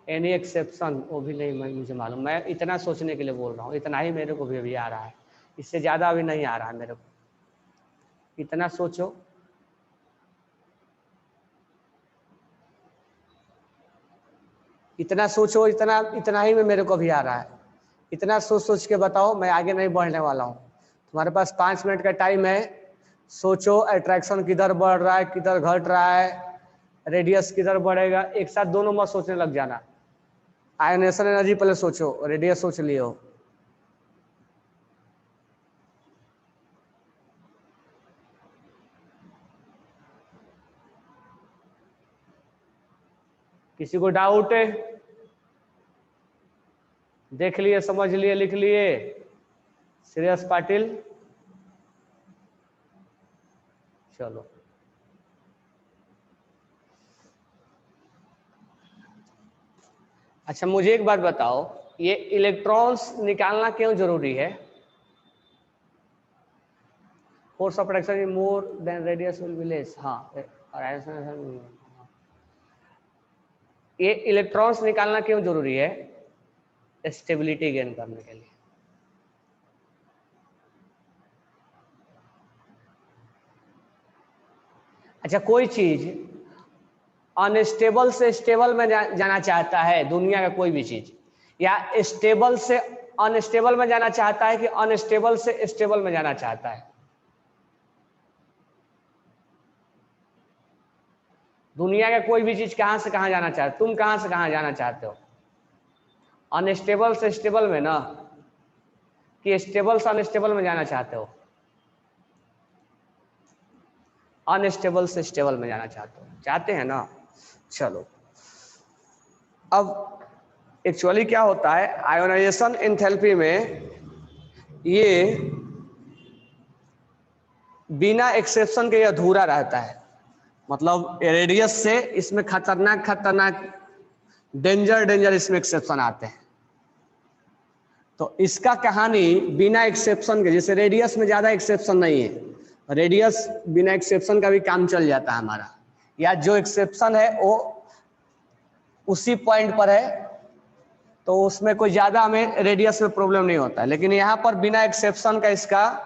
एनी एक्सेप्शन, वो भी नहीं मुझे मालूम। मैं इतना सोचने के लिए बोल रहा हूँ, इतना ही मेरे को भी अभी आ रहा है, इससे ज़्यादा अभी नहीं आ रहा है मेरे को। इतना सोचो, इतना सोचो, इतना ही में मेरे को भी आ रहा है। इतना सोच सोच के बताओ, मैं आगे नहीं बढ़ने वाला हूँ। तुम्हारे पास 5 मिनट का टाइम है, सोचो अट्रैक्शन किधर बढ़ रहा है, किधर घट रहा है, रेडियस किधर बढ़ेगा। एक साथ दोनों मत सोचने लग जाना। आयनेशन एनर्जी पहले सोचो, रेडियस सोच लियो। किसी को डाउट है? देख लिए, समझ लिए, लिख लिए? श्रेयस पाटिल, चलो। अच्छा मुझे एक बात बताओ, ये इलेक्ट्रॉन्स निकालना क्यों जरूरी है? Force of attraction is more than radius will be less. हाँ, ये इलेक्ट्रॉन्स निकालना क्यों जरूरी है? स्टेबिलिटी गेन करने के लिए। अच्छा, कोई चीज अनस्टेबल से स्टेबल में जाना चाहता है, दुनिया का कोई भी चीज, या स्टेबल से अनस्टेबल में जाना चाहता है कि अनस्टेबल से स्टेबल में जाना चाहता है? दुनिया का कोई भी चीज कहां से कहां जाना चाहता है? तुम कहां से कहां जाना चाहते हो? अनस्टेबल से स्टेबल में ना, कि स्टेबल से अनस्टेबल में जाना चाहते हो? अनस्टेबल से स्टेबल में जाना चाहते हो, चाहते हैं ना? चलो, अब एक्चुअली क्या होता है आयोनाइजेशन एंथैल्पी में, ये बिना एक्सेप्शन के अधूरा रहता है। मतलब रेडियस से इसमें खतरनाक खतरनाक डेंजर इसमें एक्सेप्शन आते हैं। तो इसका कहानी बिना एक्सेप्शन के, जैसे रेडियस में ज्यादा एक्सेप्शन नहीं है, रेडियस बिना एक्सेप्शन का भी काम चल जाता है हमारा, या जो एक्सेप्शन है वो उसी पॉइंट पर है तो उसमें कोई ज्यादा हमें रेडियस में प्रॉब्लम नहीं होता है। लेकिन यहाँ पर बिना एक्सेप्शन का इसका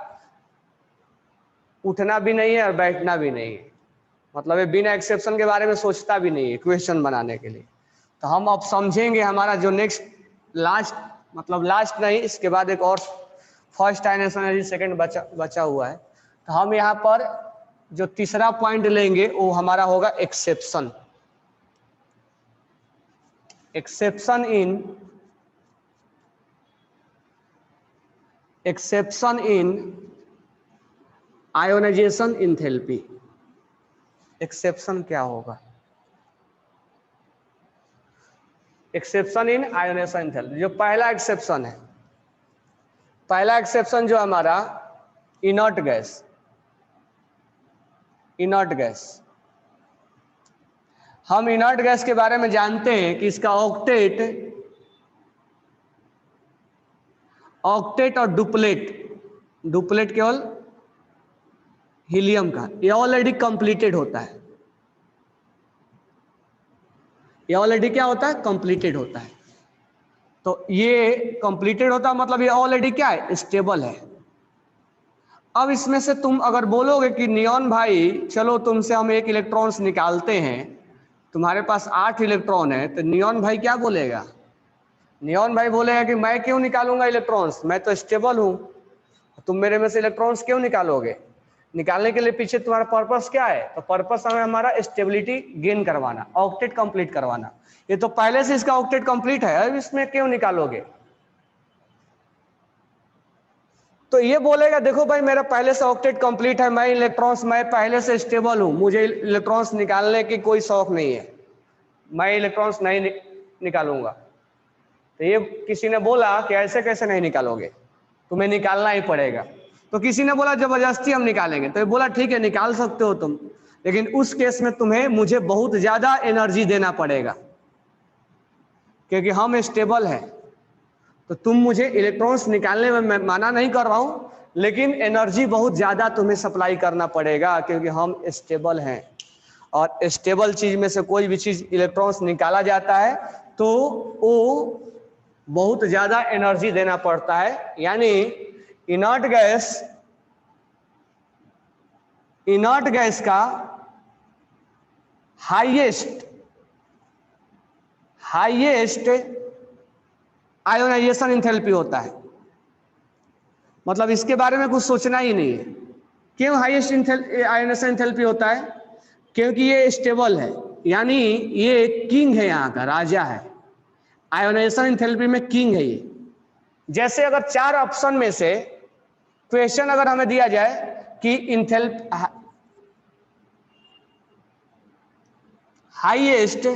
उठना भी नहीं है और बैठना भी नहीं है, मतलब ये बिना एक्सेप्शन के बारे में सोचता भी नहीं है क्वेश्चन बनाने के लिए। तो हम अब समझेंगे हमारा जो नेक्स्ट लास्ट, मतलब लास्ट नहीं, इसके बाद एक और फर्स्ट आयनेशन एनर्जी सेकंड बचा हुआ है। तो हम यहाँ पर जो तीसरा पॉइंट लेंगे वो हमारा होगा exception. Exception in ionisation enthalpy. Exception क्या होगा? एक्सेप्शन इन आयोनाइजेशन एंथैल्पी, जो पहला एक्सेप्शन है, पहला एक्सेप्शन जो हमारा इनर्ट गैस, इनर्ट गैस, हम इनर्ट गैस के बारे में जानते हैं कि इसका ऑक्टेट और डुप्लेट केवल हीलियम का, ये ऑलरेडी कंप्लीटेड होता है, ये ऑलरेडी क्या होता है? कंप्लीटेड होता है। तो ये कंप्लीटेड होता है मतलब ये ऑलरेडी क्या है? स्टेबल है। अब इसमें से तुम अगर बोलोगे कि नियॉन भाई चलो तुमसे हम एक इलेक्ट्रॉन्स निकालते हैं, तुम्हारे पास 8 इलेक्ट्रॉन है, तो नियॉन भाई क्या बोलेगा? नियॉन भाई बोलेगा कि मैं क्यों निकालूंगा इलेक्ट्रॉन्स, मैं तो स्टेबल हूं, तुम मेरे में से इलेक्ट्रॉन्स क्यों निकालोगे? निकालने के लिए पीछे तुम्हारा पर्पस क्या है? तो पर्पस हमें हमारा स्टेबिलिटी गेन करवाना, ऑक्टेट कंप्लीट करवाना। ये तो पहले से इसका ऑक्टेट कंप्लीट है, अब इसमें क्यों निकालोगे? तो ये बोलेगा देखो भाई मेरा पहले से ऑक्टेट कंप्लीट है, मैं इलेक्ट्रॉन्स, मैं पहले से स्टेबल हूं, मुझे इलेक्ट्रॉन्स निकालने की कोई शौक नहीं है, मैं इलेक्ट्रॉन्स नहीं निकालूंगा। तो ये किसी ने बोला कि ऐसे कैसे नहीं निकालोगे, तुम्हें निकालना ही पड़ेगा। तो किसी ने बोला जबरदस्ती हम निकालेंगे, तो ये बोला ठीक है निकाल सकते हो तुम, लेकिन उस केस में तुम्हें मुझे बहुत ज्यादा एनर्जी देना पड़ेगा, क्योंकि हम स्टेबल हैं। तो तुम मुझे इलेक्ट्रॉन्स निकालने में मैं मना नहीं कर रहा हूं, लेकिन एनर्जी बहुत ज्यादा तुम्हें सप्लाई करना पड़ेगा, क्योंकि हम स्टेबल हैं। और स्टेबल चीज में से कोई भी चीज इलेक्ट्रॉन्स निकाला जाता है तो वो बहुत ज्यादा एनर्जी देना पड़ता है। यानी इनर्ट गैस का हाईएस्ट आयोनाइजेशन एंथैल्पी होता है, मतलब इसके बारे में कुछ सोचना ही नहीं है। क्यों हाईएस्ट आयोनाइजेशन एंथैल्पी होता है? क्योंकि ये स्टेबल है, यानी ये किंग है, यहाँ का राजा है, आयोनाइजेशन एंथैल्पी में किंग है ये। जैसे अगर 4 ऑप्शन में से क्वेश्चन अगर हमें दिया जाए कि हाईएस्ट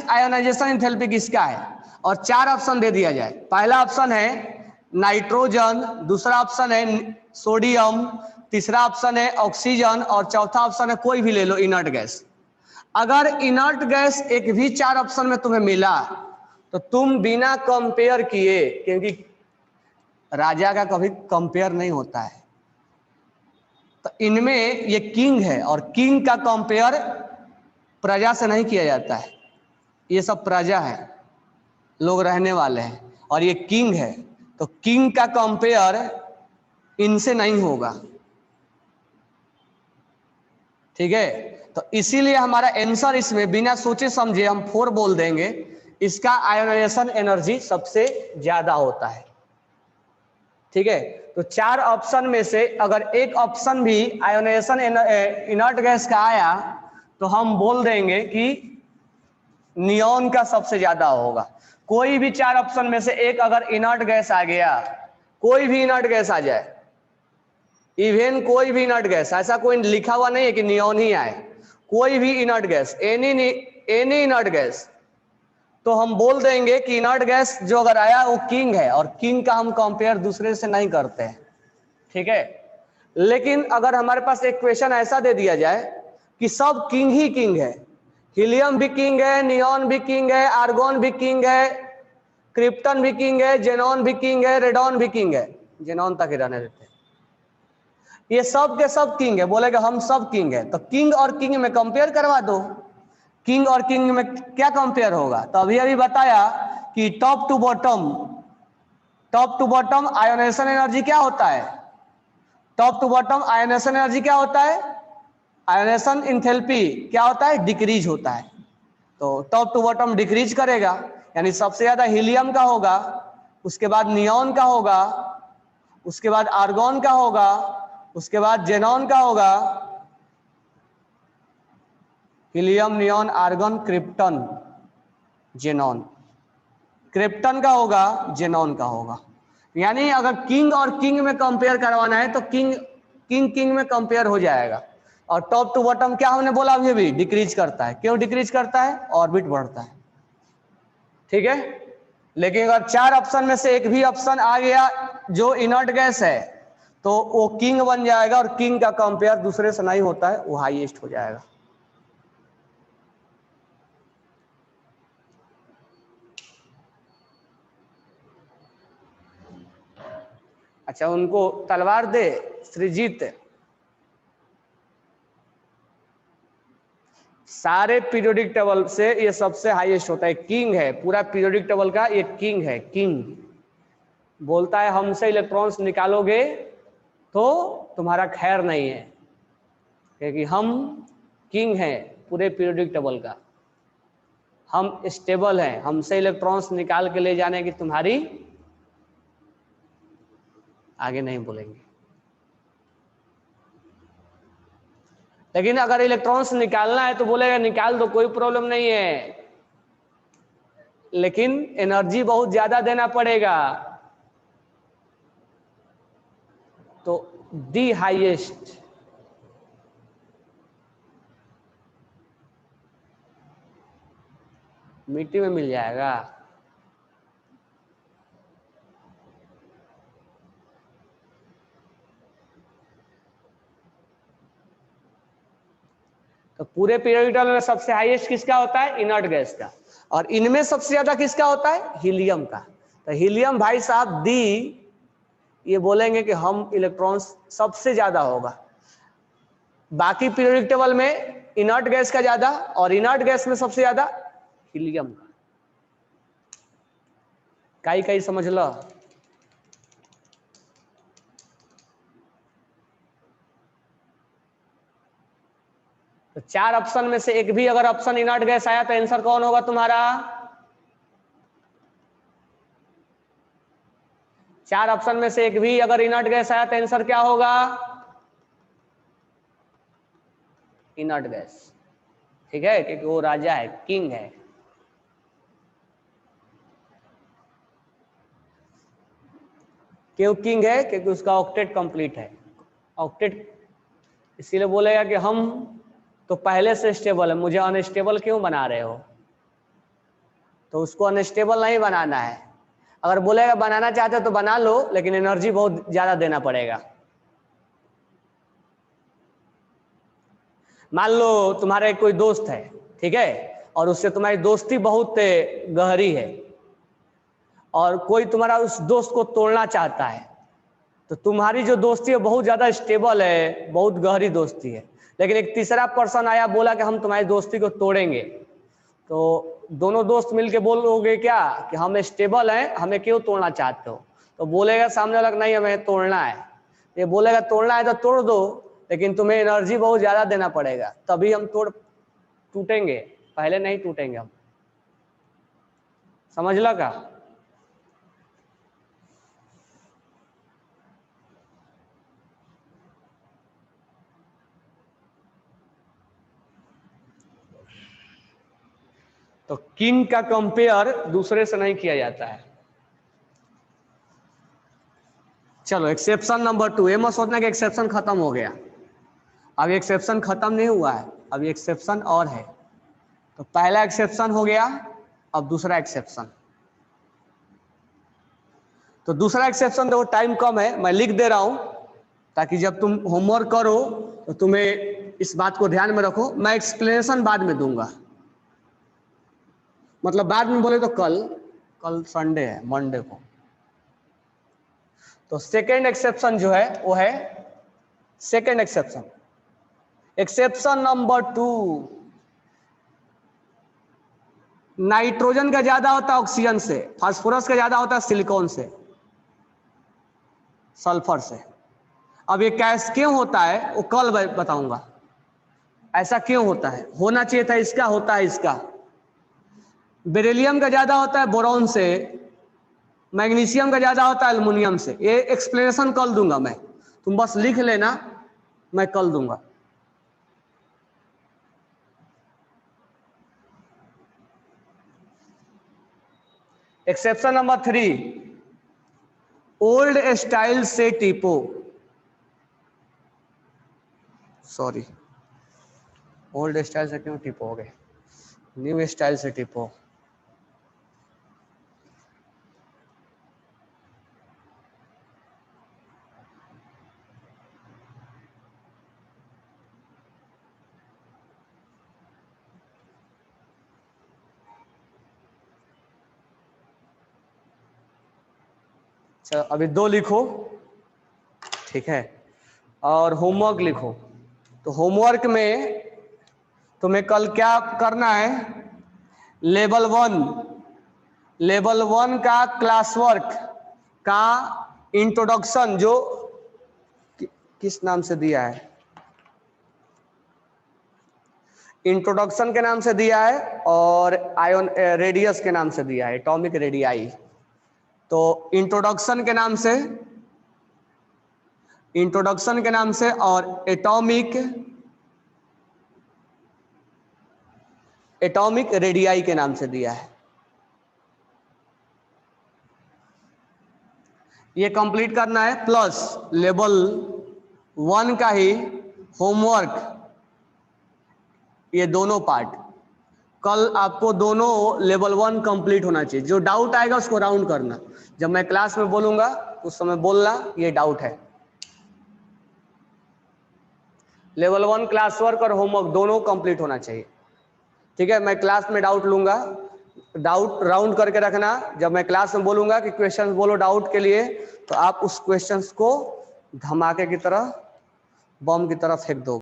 आयोनाइजेशन एंथैल्पी किसका है, और 4 ऑप्शन दे दिया जाए। पहला ऑप्शन है नाइट्रोजन, दूसरा ऑप्शन है सोडियम, तीसरा ऑप्शन है ऑक्सीजन, और चौथा ऑप्शन है कोई भी ले लो इनर्ट गैस। अगर इनर्ट गैस एक भी 4 ऑप्शन में तुम्हें मिला तो तुम बिना कंपेयर किए, क्योंकि राजा का कभी कंपेयर नहीं होता है, तो इनमें ये किंग है, और किंग का कंपेयर प्रजा से नहीं किया जाता है। ये सब प्रजा है, लोग रहने वाले हैं, और ये किंग है, तो किंग का कंपेयर इनसे नहीं होगा। ठीक है, तो इसीलिए हमारा आंसर इसमें बिना सोचे समझे हम 4 बोल देंगे, इसका आयोनाइजेशन एनर्जी सबसे ज्यादा होता है। ठीक है, तो 4 ऑप्शन में से अगर एक ऑप्शन भी आयोनाइजेशन इनर्ट गैस का आया तो हम बोल देंगे कि नियॉन का सबसे ज्यादा होगा। कोई भी 4 ऑप्शन में से एक अगर इनर्ट गैस आ गया, कोई भी इनर्ट गैस आ जाए, इवन कोई भी इनर्ट गैस, ऐसा कोई लिखा हुआ नहीं है कि नियॉन ही आए, कोई भी inert gas, any inert gas, तो हम बोल देंगे कि इनर्ट गैस जो अगर आया वो किंग है, और किंग का हम कंपेयर दूसरे से नहीं करते हैं। ठीक है, लेकिन अगर हमारे पास एक क्वेश्चन ऐसा दे दिया जाए कि सब किंग ही किंग है, हीलियम भी किंग है, नियॉन भी किंग है, आर्गोन भी किंग है, क्रिप्टन भी किंग है, जेनॉन भी किंग है, रेडॉन भी किंग है, जेनॉन तक ही रहने देते हैं। ये सब के सब किंग है, बोलेगा हम सब किंग है, तो किंग और किंग में कंपेयर करवा दो। किंग और किंग में क्या कंपेयर होगा? तो अभी अभी बताया कि top to bottom ionisation energy क्या होता है? Top to bottom ionisation energy क्या होता है? आयोनाइजेशन इंथैल्पी क्या होता है? डिक्रीज होता है। तो टॉप टू बॉटम डिक्रीज करेगा, यानी सबसे ज्यादा हीलियम का होगा, उसके बाद नियॉन का होगा, उसके बाद आर्गॉन का होगा, उसके बाद जेनॉन का होगा। Helium, neon, argon, krypton, xenon. Krypton का होगा, जेनॉन का होगा। यानी अगर किंग और किंग में कंपेयर करवाना है तो किंग में कंपेयर हो जाएगा। और टॉप टू बॉटम क्या हमने बोला अभी भी? डिक्रीज करता है। क्यों डिक्रीज करता है? ऑर्बिट बढ़ता है। ठीक है, लेकिन अगर 4 ऑप्शन में से एक भी ऑप्शन आ गया जो इनर्ट गैस है तो वो किंग बन जाएगा, और किंग का कंपेयर दूसरे से नहीं होता है, वो हाईएस्ट हो जाएगा। अच्छा, उनको तलवार दे सृजित। सारे पीरियोडिक टेबल से ये सबसे हाईएस्ट होता है, किंग है पूरा पीरियोडिक टेबल का, ये किंग है। किंग बोलता है हमसे इलेक्ट्रॉन्स निकालोगे तो तुम्हारा खैर नहीं है, क्योंकि हम किंग हैं पूरे पीरियोडिक टेबल का, हम स्टेबल हैं, हमसे इलेक्ट्रॉन्स निकाल के ले जाने की तुम्हारी, आगे नहीं बोलेंगे। लेकिन अगर इलेक्ट्रॉन्स निकालना है तो बोलेगा निकाल दो, कोई प्रॉब्लम नहीं है, लेकिन एनर्जी बहुत ज्यादा देना पड़ेगा। तो डी हाईएस्ट मिट्टी में मिल जाएगा। तो पूरे पीरियोडिक टेबल में सबसे हाईएस्ट किसका होता है? इनर्ट गैस का। और इनमें सबसे ज्यादा किसका होता है? हीलियम का। तो हीलियम भाई साहब डी, ये बोलेंगे कि हम इलेक्ट्रॉन्स सबसे ज्यादा होगा। बाकी पीरियोडिक टेबल में इनर्ट गैस का ज्यादा, और इनर्ट गैस में सबसे ज्यादा हीलियम का। काई समझ लो। तो 4 ऑप्शन में से एक भी अगर ऑप्शन इनर्ट गैस आया तो आंसर कौन होगा तुम्हारा? 4 ऑप्शन में से एक भी अगर इनर्ट गैस आया तो आंसर क्या होगा? Inert gas. ठीक है, क्योंकि वो राजा है, किंग है। क्यों किंग है? क्योंकि उसका ऑक्टेट कंप्लीट है। ऑक्टेट इसीलिए बोलेगा कि हम तो पहले से स्टेबल है, मुझे अनस्टेबल क्यों बना रहे हो? तो उसको अनस्टेबल नहीं बनाना है। अगर बोलेगा बनाना चाहते हो तो बना लो, लेकिन एनर्जी बहुत ज्यादा देना पड़ेगा। मान लो तुम्हारे कोई दोस्त है, ठीक है, और उससे तुम्हारी दोस्ती बहुत गहरी है, और कोई तुम्हारा उस दोस्त को तोड़ना चाहता है, तो तुम्हारी जो दोस्ती है बहुत ज्यादा स्टेबल है, बहुत गहरी दोस्ती है, लेकिन एक तीसरा पर्सन आया बोला कि हम तुम्हारी दोस्ती को तोड़ेंगे, तो दोनों दोस्त मिलके बोलोगे क्या कि हम स्टेबल हैं, हमें क्यों तोड़ना चाहते हो? तो बोलेगा सामने वाला नहीं, हमें तोड़ना है। ये बोलेगा तोड़ना है तो तोड़ दो, लेकिन तुम्हें एनर्जी बहुत ज्यादा देना पड़ेगा, तभी हम टूटेंगे, पहले नहीं टूटेंगे हम। समझ लगा? तो किंग का कंपेयर दूसरे से नहीं किया जाता है। चलो एक्सेप्शन नंबर 2। ये मत सोचना कि एक्सेप्शन खत्म हो गया, अब एक्सेप्शन खत्म नहीं हुआ है, अब एक्सेप्शन और है। तो पहला एक्सेप्शन हो गया, अब दूसरा एक्सेप्शन। तो दूसरा एक्सेप्शन देखो टाइम कम है, मैं लिख दे रहा हूं ताकि जब तुम होमवर्क करो तो तुम्हें इस बात को ध्यान में रखो। मैं एक्सप्लेनेशन बाद में दूंगा, मतलब बाद में बोले तो कल कल संडे है, मंडे को। तो सेकेंड एक्सेप्शन जो है वो है second exception, exception number 2, nitrogen का ज्यादा होता है ऑक्सीजन से, फास्फोरस का ज्यादा होता है सिलिकॉन से, सल्फर से। अब ये कैसे क्यों होता है वो कल बताऊंगा, ऐसा क्यों होता है, होना चाहिए था इसका, होता है इसका। बेरिलियम का ज्यादा होता है बोरॉन से, मैग्नीशियम का ज्यादा होता है एल्युमिनियम से। ये एक्सप्लेनेशन कल दूंगा मैं, तुम बस लिख लेना, मैं कल दूंगा। एक्सेप्शन नंबर 3, ओल्ड स्टाइल से टिपो, सॉरी ओल्ड स्टाइल से क्यों टिपोगे, न्यू स्टाइल से टिपो। चलो अभी 2 लिखो, ठीक है, और होमवर्क लिखो। तो होमवर्क में तुम्हें कल क्या करना है, लेवल 1 का क्लास वर्क का इंट्रोडक्शन, जो किस नाम से दिया है, इंट्रोडक्शन के नाम से दिया है, और आयन रेडियस के नाम से दिया है, एटॉमिक रेडियाई। तो इंट्रोडक्शन के नाम से और एटॉमिक रेडियाई के नाम से दिया है। ये कंप्लीट करना है, प्लस लेवल 1 का ही होमवर्क, ये दोनों पार्ट कल आपको दोनों लेवल 1 कंप्लीट होना चाहिए। जो डाउट आएगा उसको राउंड करना, जब मैं क्लास में बोलूंगा उस समय बोलना ये डाउट है। लेवल 1 क्लास वर्क और होमवर्क दोनों कंप्लीट होना चाहिए, ठीक है। मैं क्लास में डाउट लूंगा, डाउट राउंड करके रखना। जब मैं क्लास में बोलूंगा कि क्वेश्चन बोलो डाउट के लिए, तो आप उस क्वेश्चंस को धमाके की तरह, बम की तरह फेंक दो।